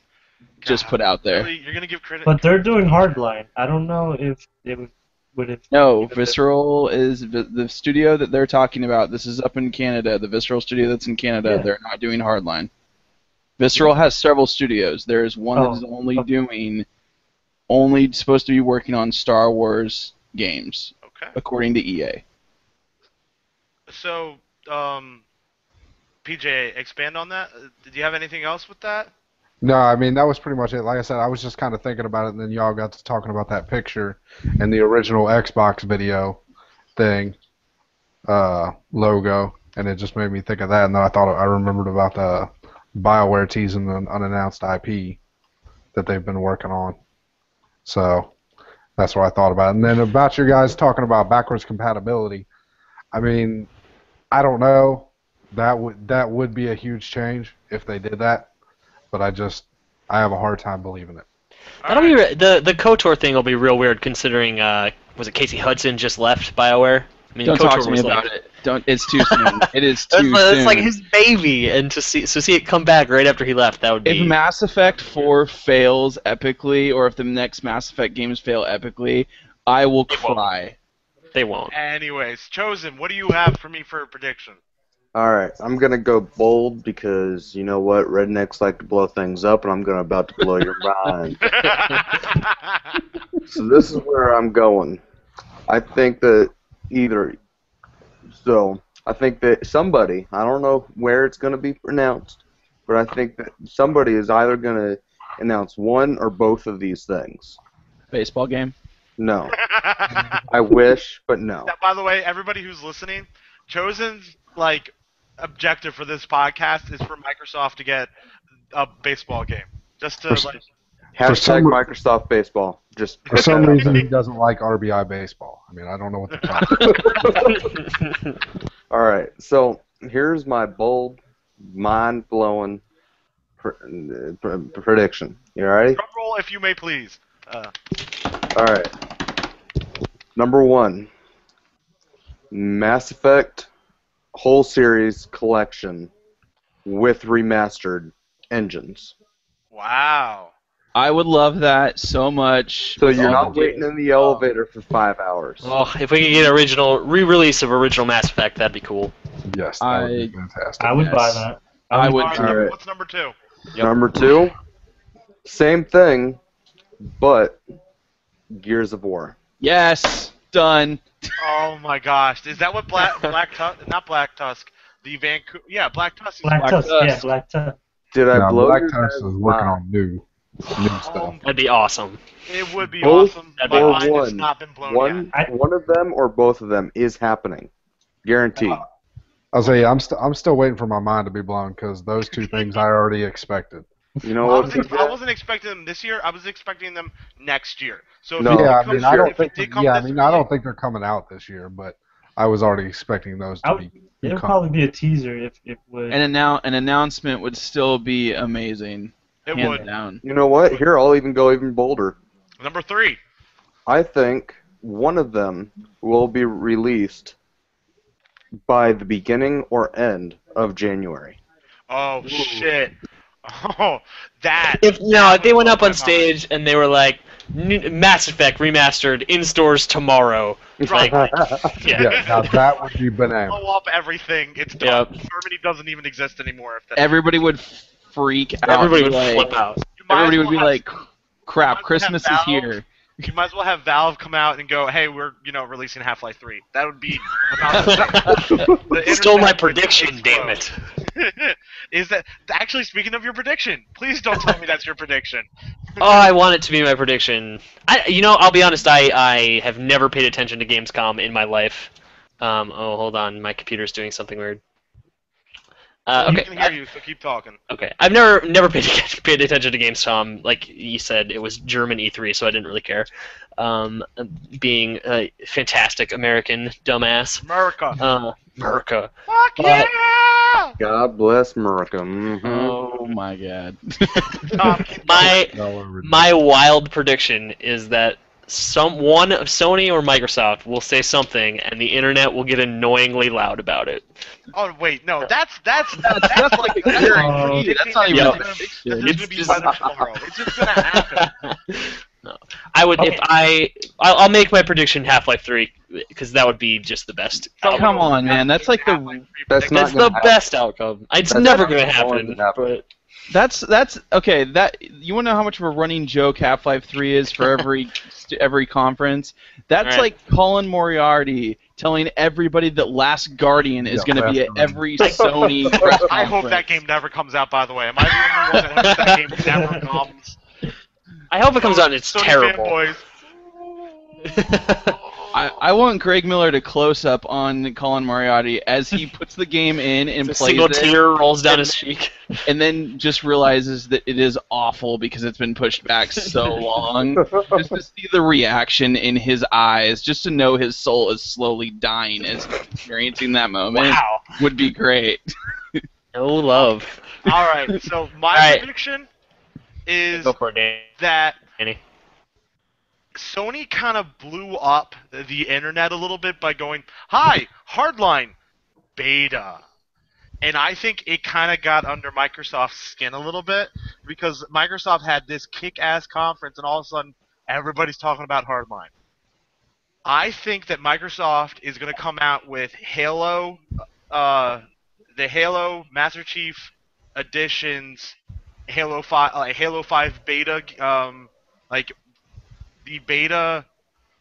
put out there. Really? You're going to give credit? But they're doing Hardline. I don't know if they would have. No, Visceral is the studio that they're talking about. This is up in Canada, the Visceral studio that's in Canada. Yeah. They're not doing Hardline. Visceral has several studios. There is one Oh, that is okay. only supposed to be working on Star Wars games, Okay. according to E EA. So, PJ, expand on that. Did you have anything else with that? No, I mean, that was pretty much it. Like I said, I was just kind of thinking about it, and then y'all got to talking about that picture and the original Xbox video thing logo, and it just made me think of that, and then I remembered about the BioWare teasing an unannounced IP that they've been working on. So that's what I thought about. And then about you guys talking about backwards compatibility, I mean, I don't know. That would be a huge change if they did that. But I have a hard time believing it. That'll be the KOTOR thing will be real weird considering was it Casey Hudson just left BioWare? I mean, Don't KOTOR talk to me was about like, it. Don't. It's too soon. It is That's, too that's soon. like his baby, and to see it come back right after he left, that would be. If Mass Effect 4 fails epically, or if the next Mass Effect games fail epically, I will It won't. cry. They won't. Anyways, Chosen, what do you have for me for a prediction? Alright, I'm gonna go bold because you know what? Rednecks like to blow things up, and I'm about to blow your mind. So this is where I'm going. I think that I think that somebody, I don't know where it's going to be announced, but I think that somebody is either going to announce one or both of these things. Baseball game. No. I wish, but no. Now, by the way, everybody who's listening, Chosen's objective for this podcast is for Microsoft to get a baseball game. Just to Hashtag Microsoft Baseball. Just For some reason, he doesn't like RBI baseball. I mean, I don't know what the problem is. Alright, so here's my bold, mind-blowing prediction. You ready? drum roll if you may please. All right. Number 1, Mass Effect whole series collection with remastered engines. Wow. I would love that so much. So with you're all not the waiting games. in the elevator for 5 hours. Oh, if we could get original re-release of original Mass Effect, that'd be cool. Yes, that would be fantastic. I would buy Yes. that. I would Alright, too. What's number 2? Yep. Number 2, same thing, but Gears of War. Yes, done. Oh my gosh. Is that what Black Tusk, not Black Tusk, the Vancouver, yeah, Black Tusk. is- Black Tusk, Tusk. yeah, Black Tusk. Did I Now, blow Black your Tusk guys' is working mind? on new stuff. That'd be awesome. It would be Both awesome. That'd My be mind has awesome. not been blown yet. One of them or both of them is happening. Guaranteed. I'll say I'm still waiting for my mind to be blown because those two things I already expected. You know I, what? wasn't expecting them this year. I was expecting them next year. So if No. it Yeah, I comes- mean I don't if think it did come I this mean I early- don't think they're coming out this year, but I was already expecting those I to would- be. It would come. probably be a teaser if it would. An announcement would still be amazing. It hands would. down. You know what? Here, I'll even go even bolder. Number 3. I think one of them will be released by the beginning or end of January. Oh shit. Oh, that. If that they would went up blow on my stage and they were like, Mass Effect remastered in stores tomorrow. Like, Yeah, now that would be bananas. Blow up everything. It's done. Yep. Germany doesn't even exist anymore. If that, Everybody would freak out. Everybody and would be like, flip out. You might Everybody as would be well have- like, crap, have Christmas is Valve. here. You might as well have Valve come out and go, "Hey, we're releasing Half-Life 3." That would be about the same. Stole my internet would prediction, damn explode. it. Is that actually speaking of your prediction? Please don't tell me that's your prediction. Oh, I want it to be my prediction. I'll be honest. I have never paid attention to Gamescom in my life. Oh, hold on, my computer's doing something weird. We Okay. can hear you, so keep talking. Okay, I've never paid attention to Gamescom. Like you said, it was German E3, so I didn't really care. Being a fantastic American dumbass. America. America. Fuck But- yeah! God bless America. Oh my god. Tom, keep going. My wild prediction is that one of Sony or Microsoft will say something, and the internet will get annoyingly loud about it. Oh wait, no, that's That's like a guarantee. That's not even Yeah. a prediction. There's It's gonna be just- weather tomorrow. It's just gonna happen. No, I would Okay. I'll make my prediction Half-Life 3 because that would be just the best. Oh, come on, man. That's like the That's not That's gonna the happen. best outcome. It's That's never not gonna going happen. to happen. But that's okay. That you want to know how much of a running joke Half-Life 3 is for every conference? That's Right. like Colin Moriarty telling everybody that Last Guardian is Yeah, going to be at Last every Sony press conference. I hope that game never comes out. By the way, am I the only one that hopes that game never comes? I hope it comes out and it's Sony terrible. fanboys. I want Greg Miller to close up on Colin Moriarty as he puts the game in and A plays single it, tear rolls down and his cheek. and then just realizes that it is awful because it's been pushed back so long. Just to see the reaction in his eyes, just to know his soul is slowly dying as he's experiencing that moment Wow. would be great. No love. All right, so my All right. prediction is Go for it, that Danny. Sony kind of blew up the internet a little bit by going, "Hi, Hardline beta." And I think it kind of got under Microsoft's skin a little bit because Microsoft had this kick-ass conference and all of a sudden everybody's talking about Hardline. I think that Microsoft is going to come out with Halo, the Halo Master Chief Editions, Halo 5 beta, like the beta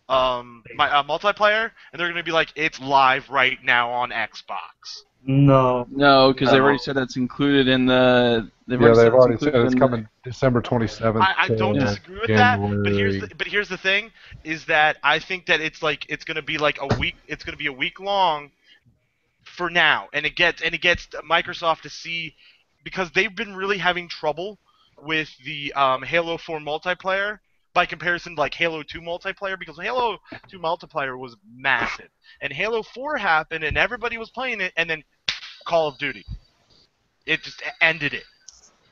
multiplayer, and they're going to be like, it's live right now on Xbox. No. No, because they No. already said that's included in the. Yeah, they've already said included it's in the- coming December 27th. I don't to disagree with that, but January. here's the thing, is that I think that it's going to be like a week. It's going to be a week long for now, and it gets Microsoft to see, because they've been really having trouble with the Halo 4 multiplayer by comparison to like Halo 2 multiplayer, because Halo 2 multiplayer was massive, and Halo 4 happened and everybody was playing it, and then Call of Duty, it just ended it.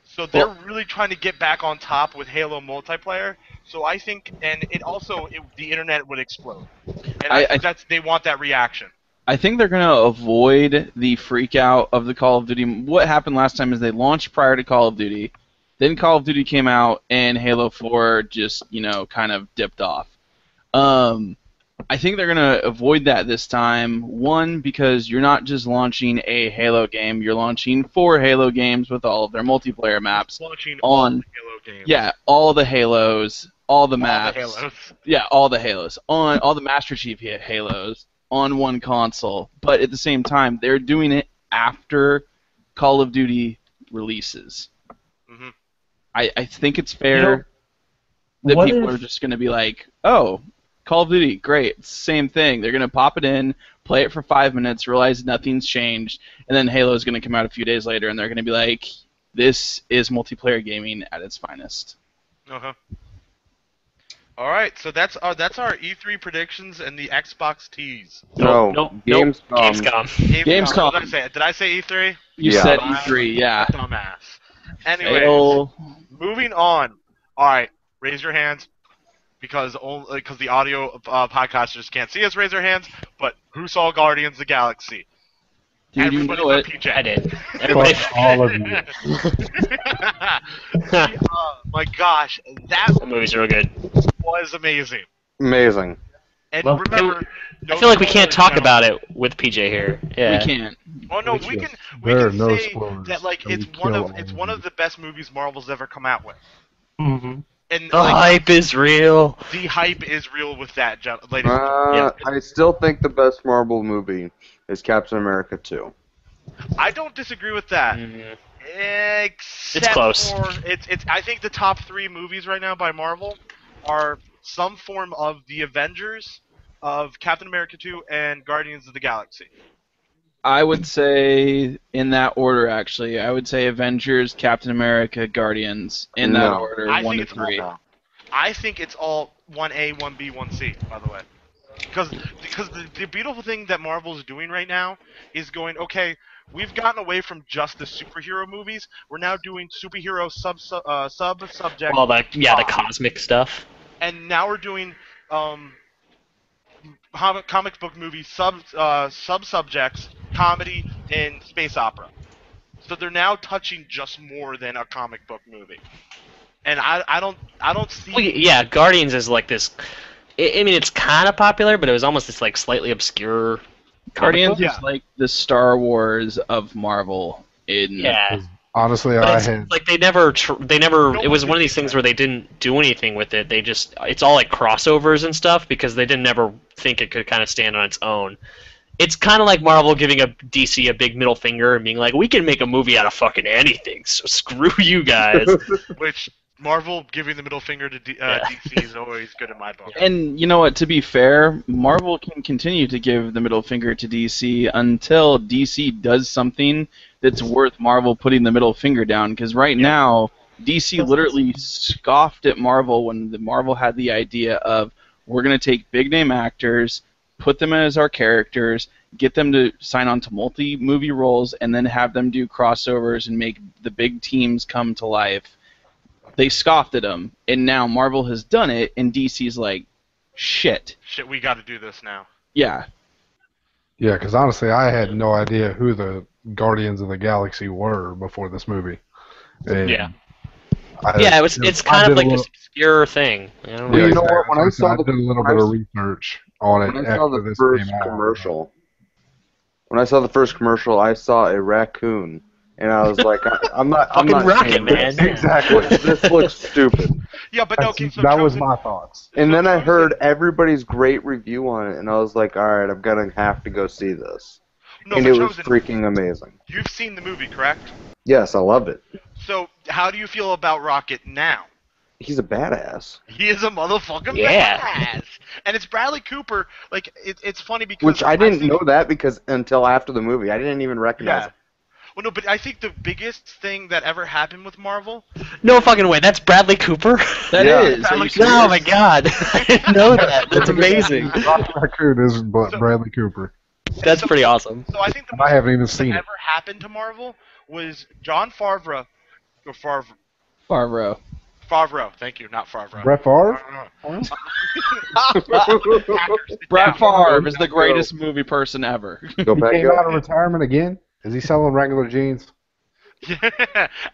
So they're really trying to get back on top with Halo multiplayer. So I think, and it also the internet would explode, and I think they want that reaction. I think they're going to avoid the freak out of the Call of Duty. What happened last time is they launched prior to Call of Duty. Then Call of Duty came out, and Halo 4 just, kind of dipped off. I think they're going to avoid that this time. One, because you're not just launching a Halo game. You're launching 4 Halo games with all of their multiplayer maps. Launching all the Halo games. Yeah, all the Halos, all the maps. All the Halos. Yeah, all the Halos. On all the Master Chief Halos on one console. But at the same time, they're doing it after Call of Duty releases. Mm-hmm. I think it's fair that people are just going to be like, oh, Call of Duty, great, it's the same thing. They're going to pop it in, play it for 5 minutes, realize nothing's changed, and then Halo's going to come out a few days later, and they're going to be like, this is multiplayer gaming at its finest. Uh-huh. All right, so that's our E3 predictions and the Xbox tease. No, Gamescom. Gamescom. What did I say? Did I say E3? You said E3, yeah. Dumbass. Anyways, moving on. All right, raise your hands because the audio podcasters can't see us raise their hands. But who saw Guardians of the Galaxy? Dude, Everybody you know but it. PJ. I did. Everybody, all of you. My gosh, that movie's real good. was amazing. Amazing. And Well, remember, I feel like we can't talk about it with PJ here. Yeah. We can't. Oh no, we can There are no say spoilers. that like We it's kill one of the best movies Marvel's ever come out with. Mm-hmm. And The like, hype is real. the hype is real with that, ladies and gentlemen. Yeah. I still think the best Marvel movie is Captain America 2. I don't disagree with that. Mhm. Except It's close. for it's I think the top 3 movies right now by Marvel are some form of the Avengers, of Captain America 2, and Guardians of the Galaxy. I would say in that order, actually. I would say Avengers, Captain America, Guardians, in that No. order, I 1 to think it's 3. I think it's all 1A, 1B, 1C, by the way. Because the beautiful thing that Marvel's doing right now is going, okay, we've gotten away from just the superhero movies. We're now doing superhero sub-subject. Well, the cosmic stuff. And now we're doing comic book movie sub-subjects, comedy, and space opera. So they're now touching just more than a comic book movie. And I don't see. Well, yeah, Guardians is like this. I mean, it's kind of popular, but it was almost this like slightly obscure. Guardians Yeah. is like the Star Wars of Marvel. Yeah. Honestly, But I it's had like they never. It was one of these things where they didn't do anything with it. They just. It's all like crossovers and stuff because they didn't ever think it could kind of stand on its own. It's kind of like Marvel giving a DC a big middle finger and being like, "We can make a movie out of fucking anything, so screw you guys." Which Marvel giving the middle finger to DC is always good in my book. And you know what? To be fair, Marvel can continue to give the middle finger to DC until DC does something that's worth Marvel putting the middle finger down. Because right now, DC literally scoffed at Marvel when Marvel had the idea of, we're going to take big name actors, put them as our characters, get them to sign on to multi-movie roles, and then have them do crossovers and make the big teams come to life. They scoffed at them, and now Marvel has done it, and DC's like, shit. Shit, we got to do this now. Yeah. Yeah, because honestly, I had no idea who the Guardians of the Galaxy were before this movie. And Yeah. I- It's I kind did of a like little- this obscure thing. You know? Well, you know exactly. what, when I saw I the- did a little when bit I- of research on it When I saw after the this first came out. commercial, I saw a raccoon, and I was like, I'm not Fucking Rocket saying Man. this. Exactly. This looks stupid. Yeah, but That's- okay, so that was Chosen- my thoughts. And So then I Chosen- heard everybody's great review on it, and I was like, all right, I'm gonna have to go see this. No, and but it was Chosen, freaking amazing. you've seen the movie, correct? Yes, I loved it. So how do you feel about Rocket now? He's a badass. He is a motherfucking Yeah. badass. And it's Bradley Cooper. Like, it's funny because... Which I I've didn't seen- know that because until after the movie, I didn't even recognize Yeah. it. Well, no, but I think the biggest thing that ever happened with Marvel... No fucking way. That's Bradley Cooper. That Yeah. is. Are you Like, serious? Oh my god. I didn't know that. That's amazing. Rocket Raccoon is Bradley Cooper. That's pretty awesome. So I think the And I haven't even most that seen it. ever happened to Marvel was John Favreau, or Favreau. Favreau. Thank you, not Favreau. Brett Favre? Brett Favre is the greatest movie person ever. Go He back came out up. of retirement again? Is he selling regular jeans?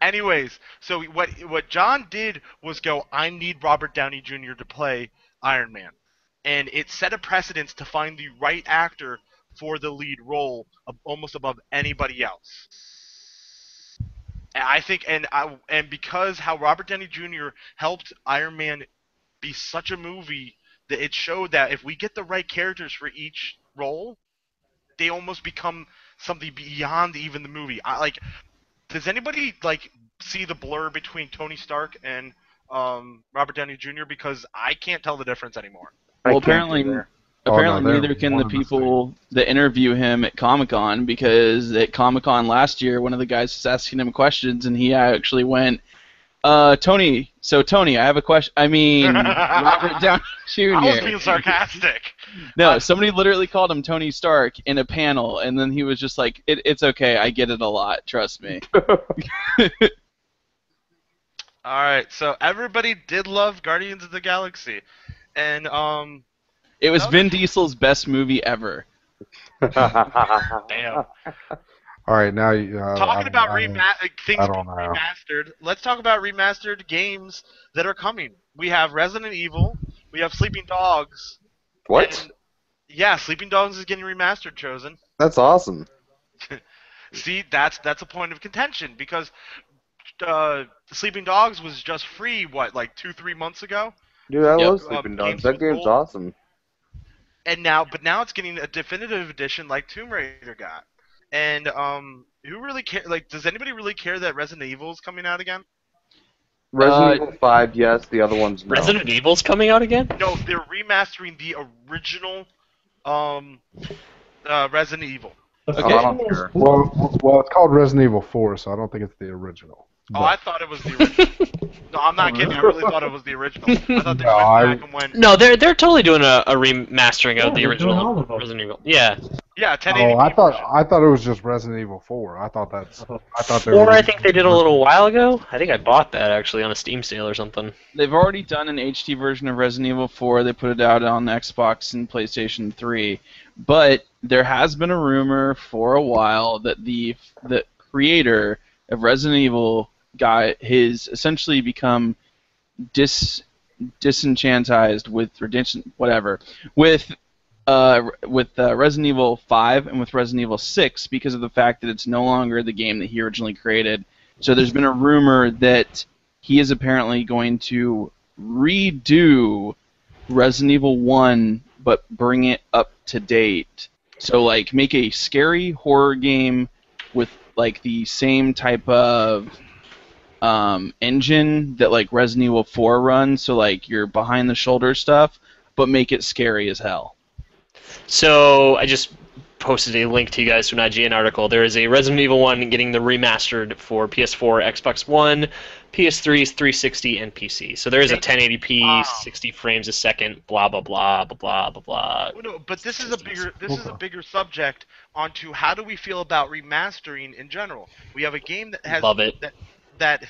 Anyways, so what John did was go, I need Robert Downey Jr. to play Iron Man. And it set a precedence to find the right actor for the lead role almost above anybody else. And I think, and because how Robert Downey Jr. helped Iron Man be such a movie, that it showed that if we get the right characters for each role, they almost become something beyond even the movie. Does anybody see the blur between Tony Stark and Robert Downey Jr.? Because I can't tell the difference anymore. Well, I can't apparently, either. they're neither can one the and the people that interview him at Comic-Con, because at Comic-Con last year, one of the guys was asking him questions, and he actually went, Tony, I have a question. I mean, Robert Downey Jr. I was being sarcastic. No, somebody literally called him Tony Stark in a panel, and then he was just like, it's okay, I get it a lot, trust me. All right, so everybody did love Guardians of the Galaxy, and It was Vin Diesel's best movie ever. damn. All right, now Talking about things I being don't know. remastered, let's talk about remastered games that are coming. We have Resident Evil, we have Sleeping Dogs. What? and- yeah, Sleeping Dogs is getting remastered, Chosen. That's awesome. See, that's a point of contention because Sleeping Dogs was just free, 2-3 months ago? Dude, I Yep. love Sleeping Dogs. Games That with game's gold. awesome. And now it's getting a definitive edition like Tomb Raider got. And who really care? Does anybody really care that Resident Evil is coming out again? Resident Evil 5, yes. The other one's no. Resident Evil's coming out again? No, they're remastering the original Resident Evil. The Okay. I don't question is, care. Well, it's called Resident Evil 4, so I don't think it's the original. Oh, I thought it was the original. No, I'm not kidding. I really thought it was the original. I thought they No, went back and went. No, they're totally doing a remastering Yeah, of the they're doing all original of them. Resident Evil. Yeah. Yeah, 1080p. Oh, version. I thought it was just Resident Evil 4. I thought they Or were. I think they did a little while ago. I think I bought that actually on a Steam sale or something. They've already done an HD version of Resident Evil 4. They put it out on Xbox and PlayStation 3. But there has been a rumor for a while that the creator of Resident Evil got his essentially become disenchantized with Resident Evil 5 and with Resident Evil 6 because of the fact that it's no longer the game that he originally created. So there's been a rumor that he is apparently going to redo Resident Evil 1 but bring it up to date. So make a scary horror game with the same type of engine that Resident Evil 4 runs, so your behind the shoulder stuff, but make it scary as hell. So I just posted a link to you guys to an IGN article. There is a Resident Evil 1 getting the remastered for PS4, Xbox One, PS3, 360, and PC. So there is a 1080p, Wow. 60 frames a second, blah blah blah blah blah blah blah. Well, no, but this is a bigger subject onto how do we feel about remastering in general. We have a game that has Love it. that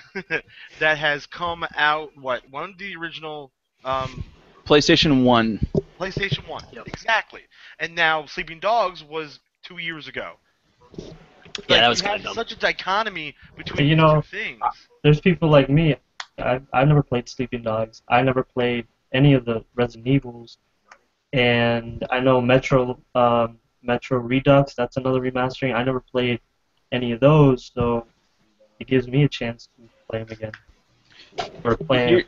has come out. One of the original PlayStation 1. PlayStation 1. Yep. Exactly. And now Sleeping Dogs was 2 years ago. Yeah, that was you kind have of dumb. such a dichotomy between You these know, two things. there's people like me. I never played Sleeping Dogs. I never played any of the Resident Evils, and I know Metro Redux. That's another remastering. I never played any of those, so it gives me a chance to play them again. Or play.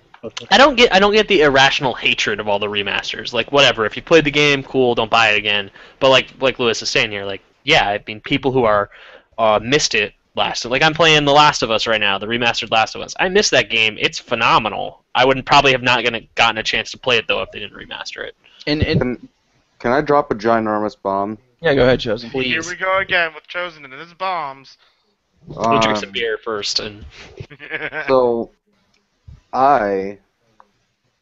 I don't get the irrational hatred of all the remasters. Whatever, if you played the game, cool, don't buy it again. But like Lewis is saying here, yeah, I mean, people who are missed it last. I'm playing The Last of Us right now, the remastered Last of Us. I missed that game. It's phenomenal. I wouldn't probably have not gotten a chance to play it though if they didn't remaster it. And Can I drop a ginormous bomb? yeah, go ahead, Chosen. Here Please, we go again with Chosen and his bombs. we'll drink some beer first. And So, I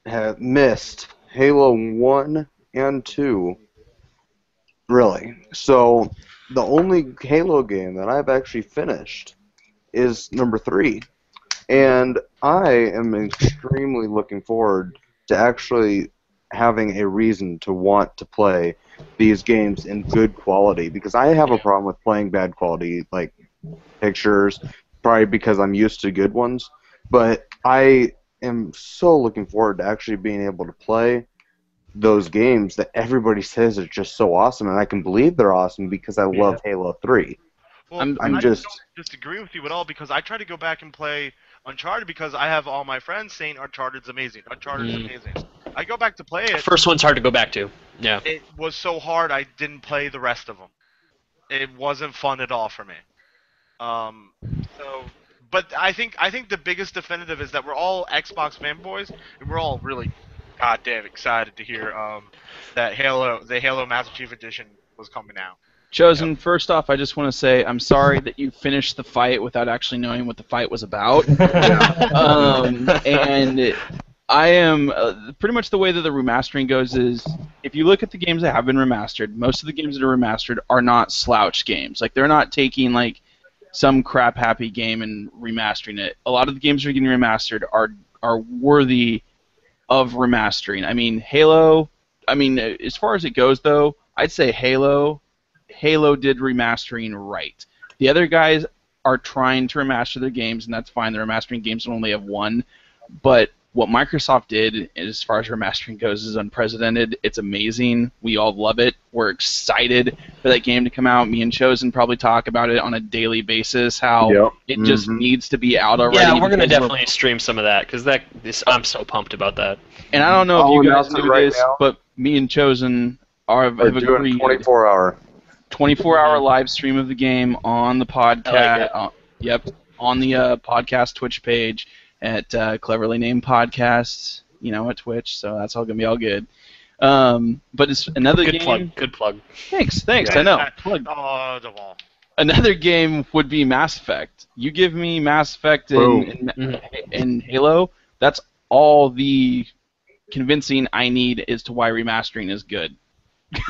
have missed Halo 1 and 2. Really. So, the only Halo game that I've actually finished is number 3. And I am extremely looking forward to actually having a reason to want to play these games in good quality, because I have a problem with playing bad quality, like pictures, probably because I'm used to good ones. But I am so looking forward to actually being able to play those games that everybody says are just so awesome, and I can believe they're awesome because I love Halo 3. Well, I'm I just- don't disagree with you at all, because I try to go back and play Uncharted because I have all my friends saying Uncharted's amazing. Uncharted's amazing. I go back to play it. First one's hard to go back to. Yeah. It was so hard I didn't play the rest of them. It wasn't fun at all for me. But I think the biggest definitive is that we're all Xbox fanboys, and we're all really goddamn excited to hear that the Halo Master Chief Edition was coming out. Chosen, first off, I just want to say I'm sorry that you finished the fight without actually knowing what the fight was about. And I am pretty much the way that the remastering goes is if you look at the games that have been remastered, most of the games that are remastered are not slouch games. Like they're not taking like some crap happy game and remastering it. A lot of the games that are getting remastered are worthy of remastering. I mean, Halo. I mean, as far as it goes though, I'd say Halo did remastering right. The other guys are trying to remaster their games, and that's fine. The remastering games only have one. But what Microsoft did, as far as remastering goes, is unprecedented. It's amazing. We all love it. We're excited for that game to come out. Me and Chosen probably talk about it on a daily basis, how it just needs to be out already. Yeah, we're going to definitely stream some of that, because I'm so pumped about that. And I don't know if you guys do right this, now. but me and Chosen have We're doing agreed. 24-hour. 24-hour live stream of the game on the podcast. On the podcast Twitch page at Cleverly Named Podcasts. You know, at Twitch, so that's all gonna be all good. But it's another game. Good plug. Thanks. I know. Plug. Oh, the wall. Another game would be Mass Effect. You give me Mass Effect and Halo. That's all the convincing I need as to why remastering is good.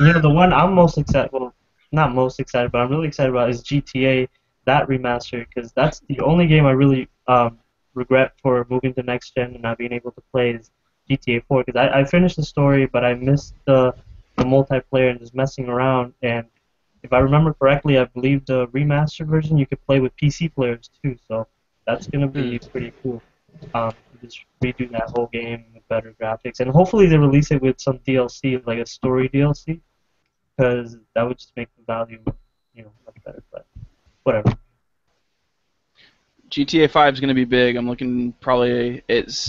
You know, the one I'm most excited, well, not most excited, but I'm really excited about is GTA, that remaster, because that's the only game I really regret for moving to next gen and not being able to play is GTA 4, because I finished the story, but I missed the multiplayer and just messing around, and if I remember correctly, I believe the remastered version you could play with PC players too, so that's going to be pretty cool. Just redo that whole game with better graphics, and hopefully they release it with some DLC, like a story DLC, because that would just make the value, much better. But whatever. GTA 5 is going to be big. I'm looking probably.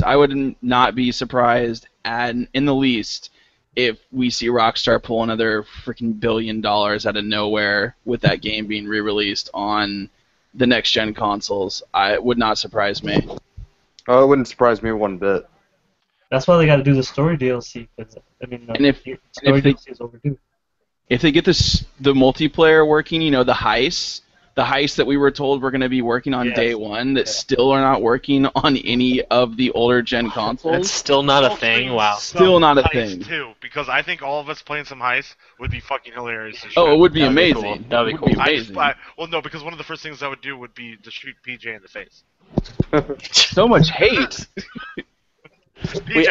I would not be surprised, in the least, if we see Rockstar pull another freaking $1 billion out of nowhere with that game being re-released on the next gen consoles. It would not surprise me. Oh, it wouldn't surprise me one bit. That's why they got to do the story DLC, because the story DLC is overdue. If they get the multiplayer working, the heists that we were told were going to be working on day one, that still are not working on any of the older gen consoles. It's still not a thing. Wow. Still not a Heist thing. Too, because I think all of us playing some heist would be fucking hilarious. Oh, it would be That'd be amazing. cool. That'd be cool. Amazing. Well, no, because one of the first things I would do would be to shoot PJ in the face. So much hate. We'd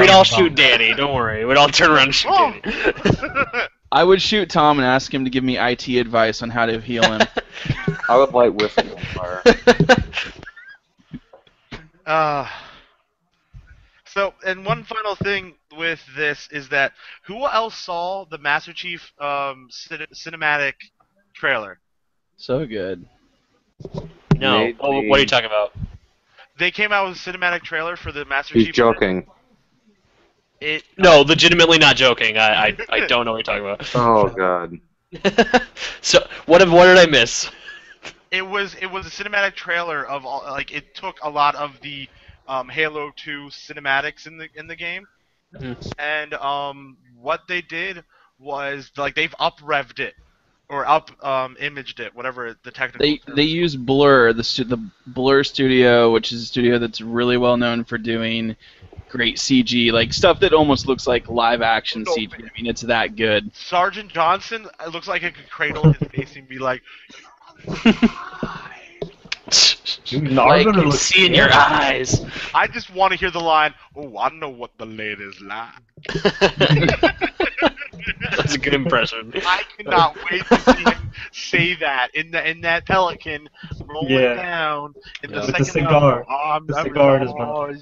all shoot Danny. Don't worry. We'd all turn around and shoot Danny. I would shoot Tom and ask him to give me IT advice on how to heal him. I would light whiskey on fire. So, and one final thing with this is that who else saw the Master Chief cinematic trailer? So good. No. Maybe. What are you talking about? They came out with a cinematic trailer for the Master He's Chief. joking. No, legitimately not joking. I don't know what you're talking about. Oh god. So what did I miss? It was a cinematic trailer of all, like, it took a lot of the Halo 2 cinematics in the game, and what they did was, like, they've up-revved it or imaged it, whatever the technical term. They use Blur, the Blur Studio, which is a studio that's really well known for doing great CG, like stuff that almost looks like live action CG. I mean, it's that good. Sergeant Johnson, it looks like it could cradle his face and be like, Dude, Like, Arbiter you looks see in good. your eyes. I just want to hear the line, "Oh, I know what the ladies like." That's a good impression. I cannot wait to see him say that in that Pelican rolling Yeah. down in the Yeah. With the second cigar. level. Oh, The cigar in his mouth.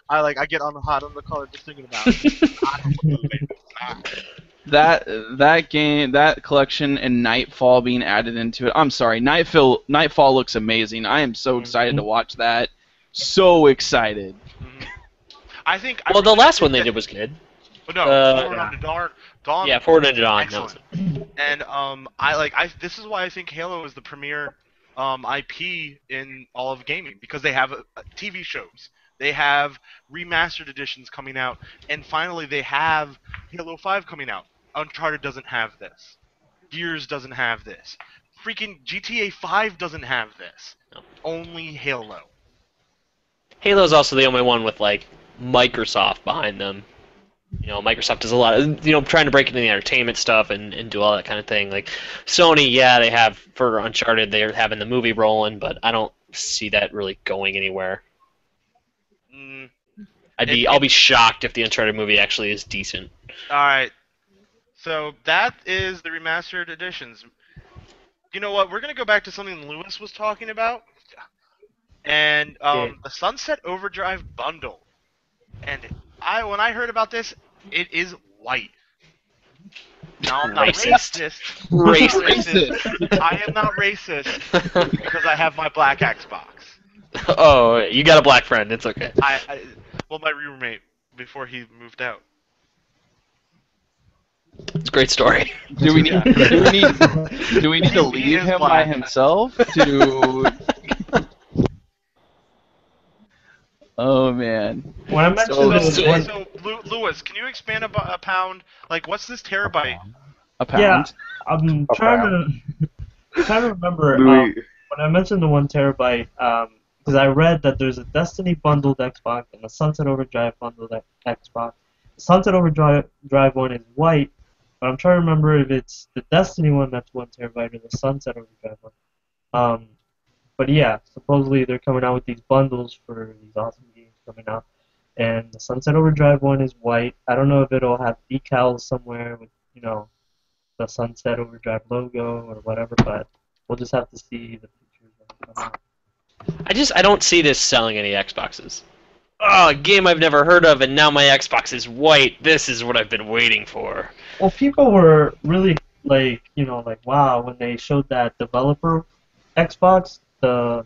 I get on the hot on the collar just thinking about it. I know what the ladies like. That game, that collection, and Nightfall being added into it. I'm sorry, Nightfall looks amazing. I am so excited to watch that. So excited. I think. Well, the last one they did was good. But no, Forward on the Dawn. Yeah, Forward Unto Dawn. Excellent. And this is why I think Halo is the premier IP in all of gaming, because they have TV shows, they have remastered editions coming out, and finally they have Halo 5 coming out. Uncharted doesn't have this. Gears doesn't have this. Freaking GTA 5 doesn't have this. No. Only Halo. Halo's also the only one with like Microsoft behind them. You know, Microsoft does a lot of, trying to break into the entertainment stuff and do all that kind of thing. Like Sony, yeah, they have for Uncharted, they're having the movie rolling, but I don't see that really going anywhere. I'll be shocked if the Uncharted movie actually is decent. All right. So that is the remastered editions. You know what? We're gonna go back to something Lewis was talking about, and the Sunset Overdrive bundle. And when I heard about this, it is white. Now I'm not Racist. racist. I am not racist because I have my black Xbox. Oh, you got a black friend. It's okay. My roommate before he moved out. It's a great story. Do we need to leave him by himself to? Oh man. When I mentioned So Lewis, can you expand a pound? Like, what's this terabyte? A pound. Yeah, I'm trying to remember when I mentioned the 1 terabyte, because I read that there's a Destiny bundled Xbox and a Sunset Overdrive bundled Xbox. The Sunset Overdrive one is white, but I'm trying to remember if it's the Destiny one that's 1 terabyte or the Sunset Overdrive one. But yeah, supposedly they're coming out with these bundles for these awesome games coming out. And the Sunset Overdrive one is white. I don't know if it'll have decals somewhere with, the Sunset Overdrive logo or whatever, but we'll just have to see the pictures when they come out. I don't see this selling any Xboxes. Oh, a game I've never heard of, and now my Xbox is white. This is what I've been waiting for. Well, people were really wow, when they showed that developer Xbox, the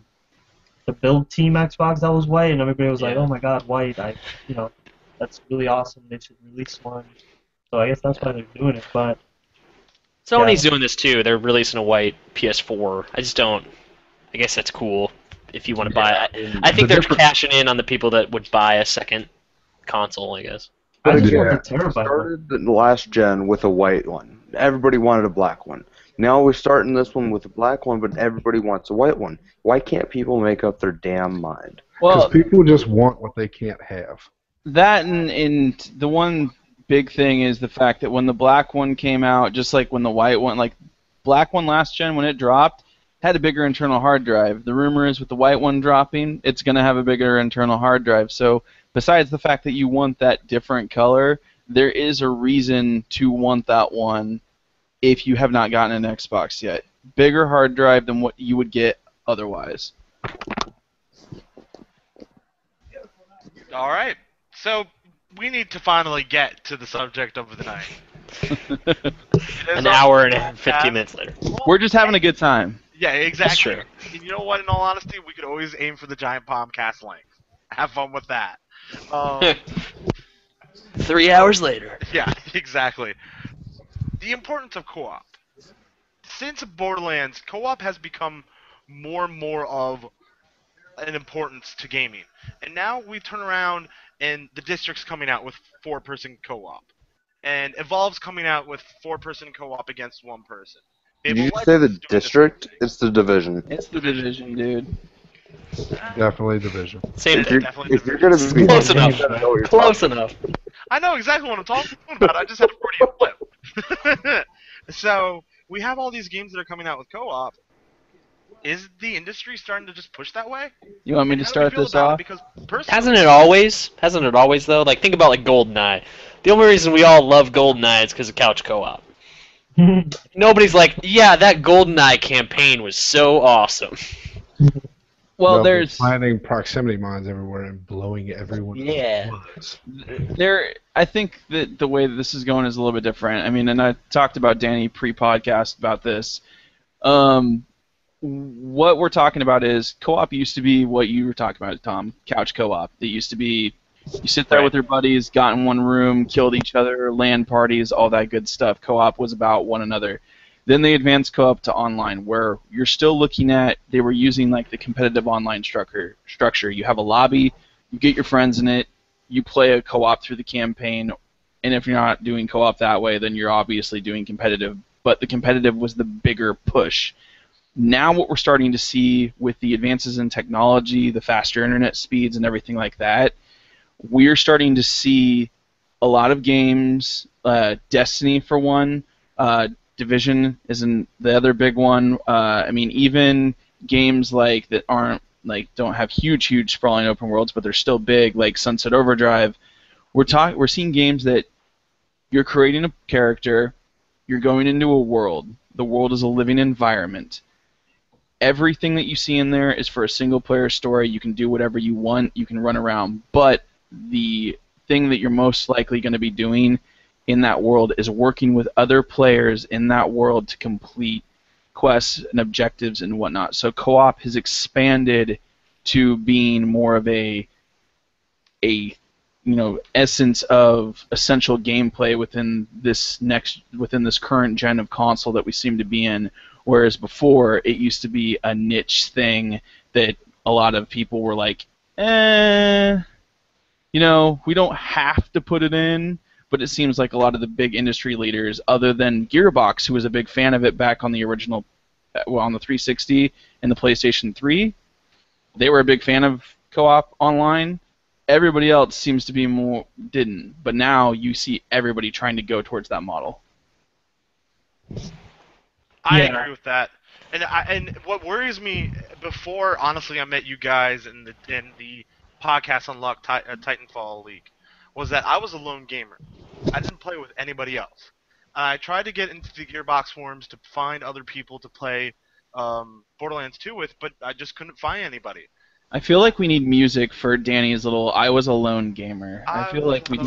build team Xbox that was white, and everybody was like, "Oh my God, white! That's really awesome. They should release one." So I guess that's why they're doing it. But Sony's doing this too. They're releasing a white PS4. I guess that's cool if you want to buy it. I think they're cashing in on the people that would buy a second console, I guess. I just want Yeah. the terabyte one. Started the last gen with a white one. Everybody wanted a black one. Now we're starting this one with a black one, but everybody wants a white one. Why can't people make up their damn mind? Because Well, people just want what they can't have. that and the one big thing is the fact that when the black one came out, just like when the white one, like black one last gen when it dropped, had a bigger internal hard drive. The rumor is with the white one dropping, it's going to have a bigger internal hard drive. So besides the fact that you want that different color, there is a reason to want that one if you have not gotten an Xbox yet. Bigger hard drive than what you would get otherwise. All right. So we need to finally get to the subject of the night. An hour and 15 minutes later. We're just having a good time. Yeah, exactly. That's And you know what? In all honesty, we could always aim for the giant Palmcast length. Have fun with that. 3 hours later. Yeah, exactly. The importance of co-op. Since Borderlands, co-op has become more and more of an importance to gaming. And now we turn around and the District's coming out with 4-person co-op. And Evolve's coming out with 4-person co-op against 1 person. Did you say the Legends is doing District? same thing. It's the Division. It's the Division, dude. Definitely Division. Same If thing. you're, if you're gonna be Close enough. you gotta know what you're Close talking enough. I know exactly what I'm talking about. I just had a Freudian flip. So we have all these games that are coming out with co-op, is the industry starting to just push that way? You want me to How do we start feel this about it? off? Because personally, Hasn't it always? Hasn't it always though? Like think about like GoldenEye. The only reason we all love GoldenEye is because of couch co-op. Nobody's like, yeah, that GoldenEye campaign was so awesome. Well, They'll be there's planting proximity mines everywhere and blowing everyone. Yeah. I think that the way that this is going is a little bit different. I mean, and I talked about Danny pre-podcast about this. What we're talking about is co-op used to be what you were talking about, Tom. Couch co-op. It used to be you sit there Right. with your buddies, got in one room, killed each other, LAN parties, all that good stuff. Co-op was about one another. Then they advanced co-op to online, where you're still looking at, they were using like the competitive online structure. You have a lobby, you get your friends in it, you play a co-op through the campaign, and if you're not doing co-op that way, then you're obviously doing competitive. But the competitive was the bigger push. Now what we're starting to see with the advances in technology, the faster internet speeds and everything like that, we're starting to see a lot of games, Destiny for one, Division isn't the other big one. I mean, even games like that aren't don't have huge sprawling open worlds, but they're still big, like Sunset Overdrive. We're seeing games that you're creating a character, you're going into a world. The world is a living environment. Everything that you see in there is for a single player story. You can do whatever you want. You can run around, but the thing that you're most likely going to be doing in that world is working with other players in that world to complete quests and objectives and whatnot. So co-op has expanded to being more of a essence of essential gameplay within this current gen of console that we seem to be in. Whereas before it used to be a niche thing that a lot of people were like, we don't have to put it in. But it seems like a lot of the big industry leaders, other than Gearbox, who was a big fan of it back on the original, on the 360 and the PlayStation 3, they were a big fan of co-op online. Everybody else seems to be didn't. But now you see everybody trying to go towards that model. I Yeah. agree with that. And what worries me, before honestly I met you guys in the podcast Unlock Titanfall League, was that I was a lone gamer. I didn't play with anybody else. I tried to get into the Gearbox forums to find other people to play Borderlands 2 with, but I just couldn't find anybody. I feel like we need music for Danny's little "I was a lone gamer." I feel like we. No,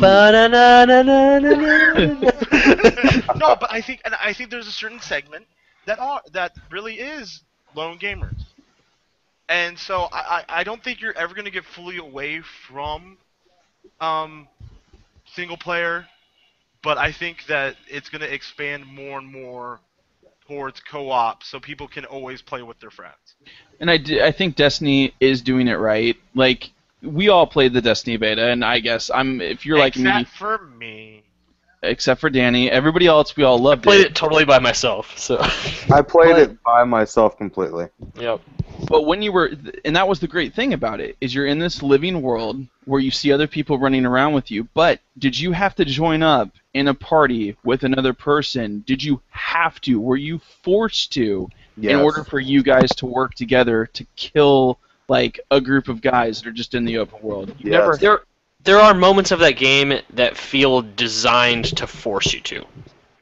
but I think there's a certain segment that really is lone gamers, and so I don't think you're ever going to get fully away from single player, but I think that it's going to expand more and more towards co-op, so people can always play with their friends. And I think Destiny is doing it right. Like, we all played the Destiny beta, and I guess if you're like me, Except for me. except for Danny, everybody else, we all loved Played it totally by myself. So. I played it by myself completely. Yep. But when you were, and that was the great thing about it, is you're in this living world where you see other people running around with you. But did you have to join up in a party with another person? Did you have to? Were you forced to Yes. in order for you guys to work together to kill like a group of guys that are just in the open world? You Yes. never. There are moments of that game that feel designed to force you to.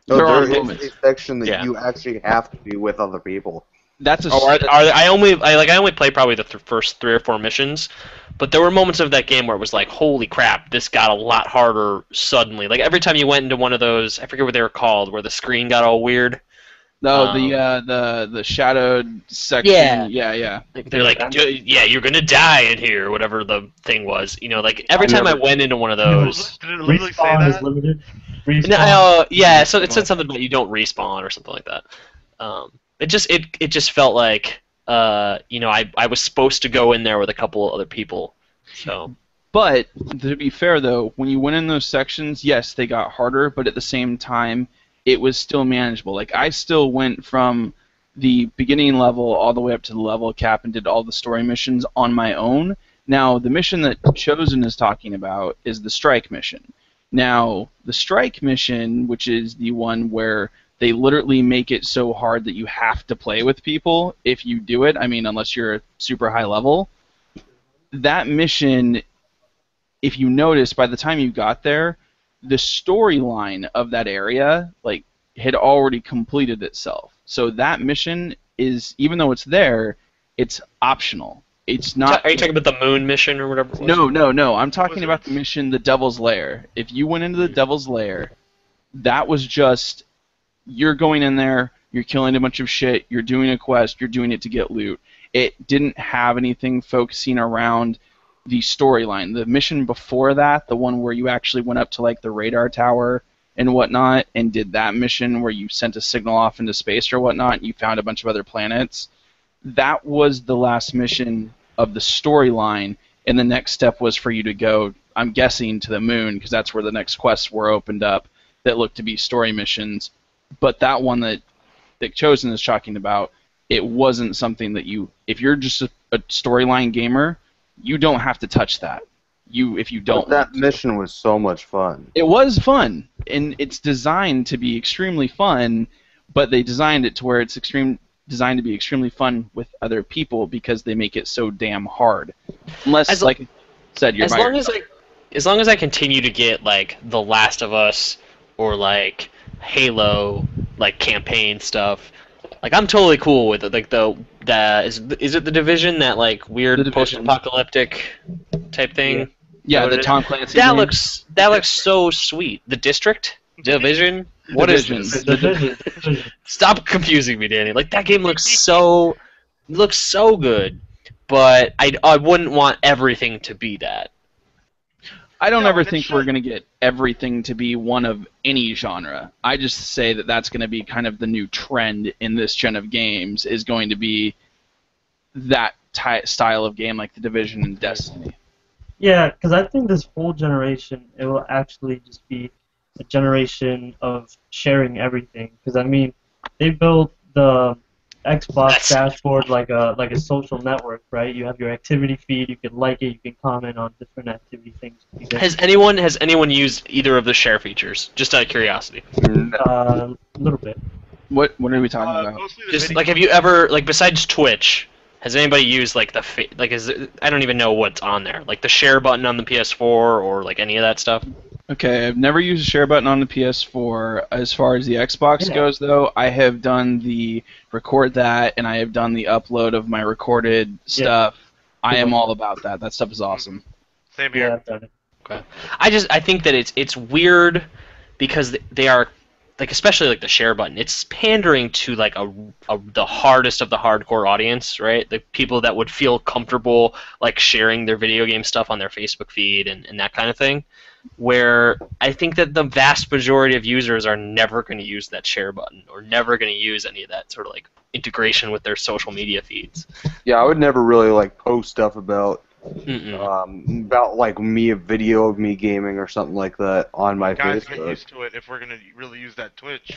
No, there are there moments. is a section that Yeah. you actually have to be with other people. That's a. I only played probably the first 3 or 4 missions, but there were moments of that game where it was like, holy crap, this got a lot harder suddenly. Like every time you went into one of those, I forget what they were called, where the screen got all weird. No, the shadowed section. Yeah. Like, they're like, yeah, you're gonna die in here, or whatever the thing was. Like every time I went into one of those. Did it literally say Respawn is that? limited. Respawn. No, yeah, so it said something about you don't respawn or something like that. It just felt like I was supposed to go in there with a couple other people. So. But to be fair though, when you went in those sections, yes, they got harder, but at the same time, it was still manageable. Like I still went from the beginning level all the way up to the level cap and did all the story missions on my own. Now, the mission that Chosen is talking about is the strike mission. Now, the strike mission, which is the one where they literally make it so hard that you have to play with people if you do it. I mean, unless you're a super high level. That mission, if you notice, by the time you got there, the storyline of that area like had already completed itself. So that mission is, even though it's there, it's optional. It's not. Are you talking about the moon mission or whatever? No. I'm talking about the mission, the Devil's Lair. If you went into the Devil's Lair, that was just, you're going in there, you're killing a bunch of shit, you're doing a quest, you're doing it to get loot. It didn't have anything focusing around the storyline. The mission before that, the one where you actually went up to like the radar tower and whatnot and did that mission where you sent a signal off into space or whatnot and you found a bunch of other planets, that was the last mission of the storyline, and the next step was for you to go, I'm guessing, to the moon, because that's where the next quests were opened up that looked to be story missions. But that one that Chosen is talking about, it wasn't something that you, if you're just a storyline gamer, you don't have to touch that. If you don't. But that mission was so much fun. It was fun, and it's designed to be extremely fun, but they designed it to where it's designed to be extremely fun with other people because they make it so damn hard. Unless, like I said, you're as long as I continue to get like The Last of Us or like Halo like campaign stuff, like I'm totally cool with it. Like is it The Division, that like weird post-apocalyptic type thing? Yeah, the Tom Clancy that game. looks so sweet. The District? Division? What is this? Division. Stop confusing me, Danny. Like that game looks so good, but I wouldn't want everything to be that. I don't ever think we're going to get everything to be one of any genre. I just say that that's going to be kind of the new trend in this gen of games, is going to be that style of game like The Division and Destiny. Yeah, because I think this whole generation, it will actually just be a generation of sharing everything. Because I mean, they built the Xbox dashboard like a social network, right? You have your activity feed, you can like it, you can comment on different activity things. Has anyone used either of the share features? Just out of curiosity. A little bit. What are we talking about? Just like, have you ever, like, besides Twitch, has anybody used like I don't even know what's on there, like the share button on the PS4 or like any of that stuff? Okay, I've never used a share button on the PS4. As far as the Xbox goes, though, I have done the record that, and I have done the upload of my recorded stuff. I am all about that. That stuff is awesome. Same here. Yeah, I've done it. Okay. I think that it's weird because they are, like, especially like the share button, it's pandering to like the hardest of the hardcore audience, right? The people that would feel comfortable like sharing their video game stuff on their Facebook feed and that kind of thing. Where I think that the vast majority of users are never going to use that share button or never going to use any of that sort of like integration with their social media feeds. Yeah, I would never really like post stuff about like a video of me gaming or something like that on my Guys, Facebook. get used to it if we're gonna really use that Twitch.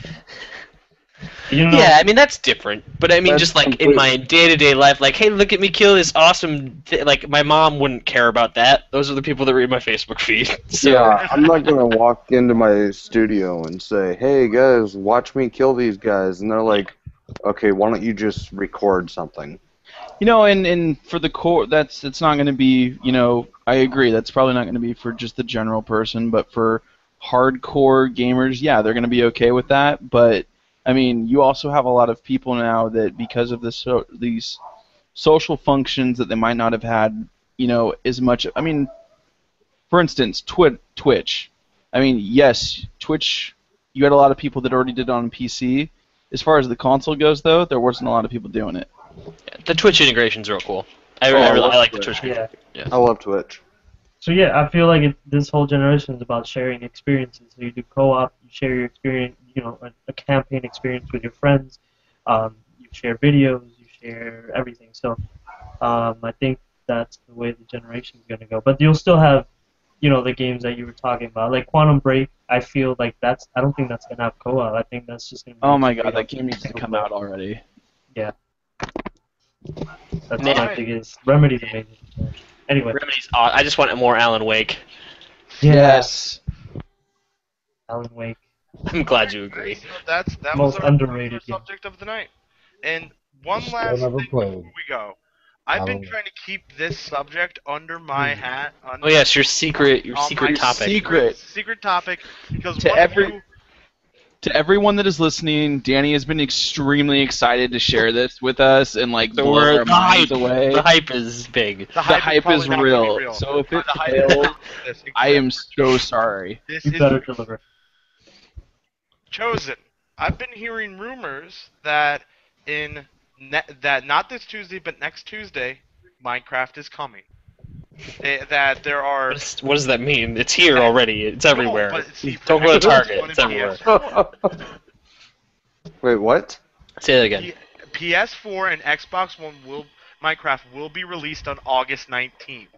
You know, Yeah, I mean that's different, but I mean That's just like in completely- my day-to-day life, like, hey, look at me kill this awesome like my mom wouldn't care about that. Those are the people that read my Facebook feed. So Yeah, I'm not gonna walk into my studio and say, "Hey guys, watch me kill these guys," and they're like, "Okay, why don't you just record something?" You know, and for the core, it's not going to be, you know, I agree, that's probably not going to be for just the general person, but for hardcore gamers, yeah, they're going to be okay with that. But I mean, you also have a lot of people now that, because of these social functions that they might not have had, you know, as much. I mean, for instance, Twitch. I mean, yes, Twitch. You had a lot of people that already did it on PC. As far as the console goes, though, there wasn't a lot of people doing it. the Twitch integration's real cool. I like the Twitch. Yeah. I love Twitch. So yeah, I feel like this whole generation is about sharing experiences. So you do co-op, you share your experience, you know, a campaign experience with your friends. You share videos, you share everything. So I think that's the way the generation is going to go. But you'll still have, you know, the games that you were talking about, like Quantum Break. I feel like I don't think that's going to have co-op. I think that's just going to be. Oh my god, that game needs to come out already. Yeah. That's my biggest. Remedy's amazing. Anyway. Remedy's I just want more Alan Wake. Yes. Alan Wake. I'm glad you agree. So that Most was our underrated game. subject of the night. And one Still last never thing played. before we go. I've I been don't- trying to keep this subject under my hat. Oh yes, your secret on my topic. Secret topic, because To one every- of you, To everyone that is listening, Danny has been extremely excited to share this with us and like So blow we're our minds away. The hype is big. the The hype, hype probably is not gonna be real. So if it The hype fails, is I am so sorry. This You is better deliver. Chosen. I've been hearing rumors that that not this Tuesday, but next Tuesday, Minecraft is coming. That there are. What does that mean? It's here already. It's everywhere. No, but see, for Don't go to next Target. one It's in everywhere. PS4, Wait, what? Say that again. PS4 and Xbox One Minecraft will be released on August 19th.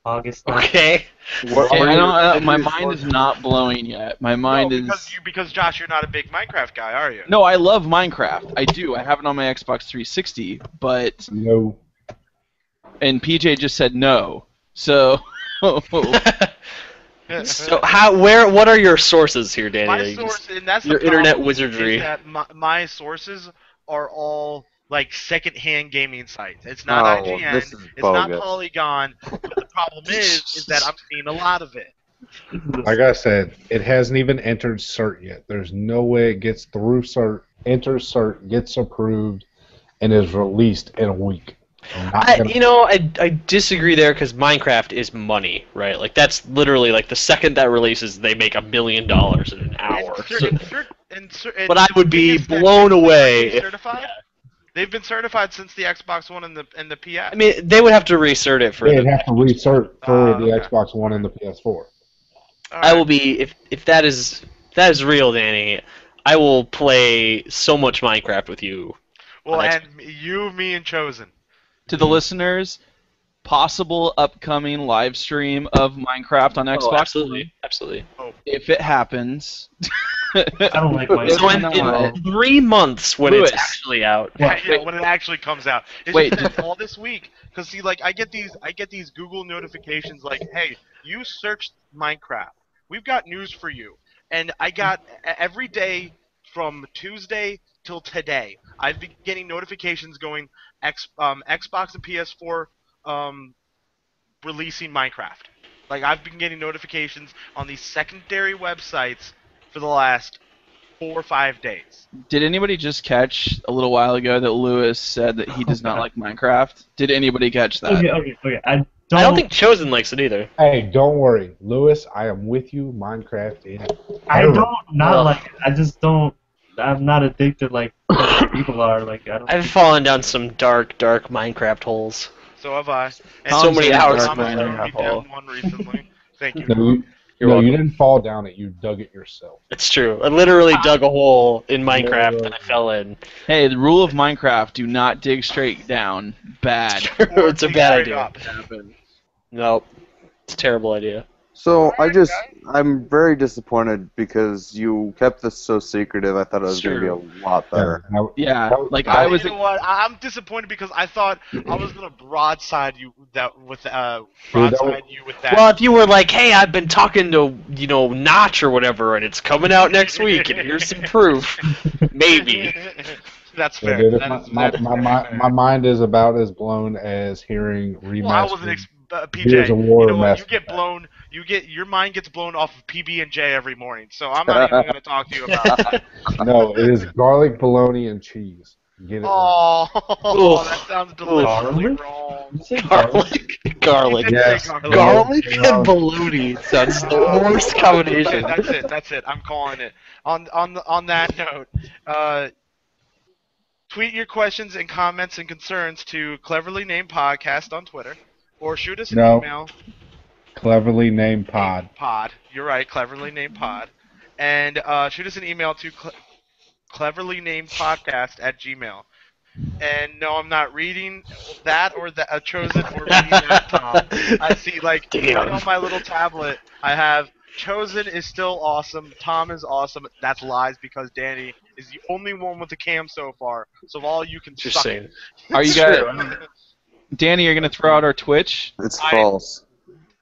August 9th. Okay. Okay, my mind is not blowing yet. My mind No, is. because Josh, you're not a big Minecraft guy, are you? No, I love Minecraft. I do. I have it on my Xbox 360, but No. and PJ just said no. So So what are your sources here, Danny? My source, and that's your the internet problem, wizardry. is that my sources are all like second-hand gaming sites. It's not Oh, IGN. this is It's not bogus. Polygon. But the problem is that I'm seeing a lot of it. Like I said, it hasn't even entered CERT yet. There's no way it gets through CERT, enters CERT, gets approved, and is released in a week. I disagree there because Minecraft is money, right? Like that's literally like the second that releases, they make $1 million in an hour. But I would be blown away if- Certified? They've been certified since the Xbox One and the PS. I mean, they would have to recert it for. They'd have to recert for the okay. Xbox One and the PS4. I will be if that is real, Danny. I will play so much Minecraft with you. Well, on and you, me, and Chosen. to the listeners, possible upcoming live stream of Minecraft on Xbox. Absolutely. If it happens. I don't like So Minecraft. in 3 months when Lewis. it's actually out. Yeah, when it actually comes out. It's Wait, just that all this week, because see, like I get these Google notifications like, hey, you searched Minecraft. We've got news for you. And I got every day from Tuesday till today, I've been getting notifications going Xbox and PS4 releasing Minecraft. Like I've been getting notifications on these secondary websites for the last 4 or 5 days. Did anybody just catch a little while ago that Lewis said that he does not like Minecraft? Did anybody catch that? Okay. I don't think Chosen likes it either. Hey, don't worry, Lewis. I am with you. Minecraft is. I don't not like it. I just don't. I'm not addicted like other people are. Like I don't. I've fallen down some dark Minecraft holes. So have I. And So many hours. Thomas in turned me Minecraft hole. down one recently. Thank you. No, you didn't fall down it. You dug it yourself. It's true. I literally dug a hole in Minecraft and I fell in. Hey, the rule of Minecraft: do not dig straight down. Bad. It's a bad Straight idea. up. Nope. It's a terrible idea. So I'm very disappointed because you kept this so secretive. I thought it was going to be a lot better. Yeah, like I was. You know what? I'm disappointed because I thought I was gonna broadside you with that. Well, if you were like, hey, I've been talking to, Notch or whatever, and it's coming out next week, and here's some proof, maybe. That's Yeah, fair. dude, That is my fair. mind is about as blown as hearing Well, I wasn't remastered PJ. Gears of War You know what? remastered. You get blown. Your mind gets blown off of PB&J every morning. So I'm not even gonna talk to you about that. No, it is garlic, bologna, and cheese. Get it? Oh, Oof. that sounds deliciously Garlic? wrong. You say Garlic. Yes. Garlic and bologna sounds the worst combination. That's it. I'm calling it. On that note, tweet your questions and comments and concerns to Cleverly Named Podcast on Twitter, or shoot us an email. Cleverly named pod. Pod. You're right. Cleverly Named Pod, and shoot us an email to cleverlynamedpodcast@gmail. And no, I'm not reading that or that Chosen or reading that, Tom. I see, like, right on my little tablet, I have Chosen is still awesome, Tom is awesome. That's lies because Danny is the only one with the cam so far. So all you can Just suck. saying. Are you guys? Danny, you're gonna throw out our Twitch? It's false.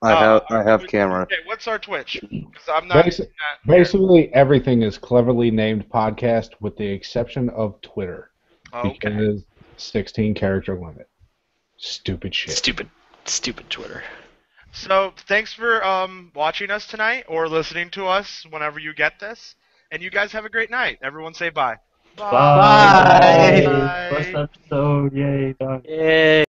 I have camera. Okay, what's our Twitch? Because I'm not. Basically, everything is cleverly named podcast with the exception of Twitter. Okay. Because 16 character limit. Stupid shit. Stupid Twitter. So thanks for watching us tonight or listening to us whenever you get this, and you guys have a great night. Everyone say bye. Bye. Bye. First episode, yay, done. Yay.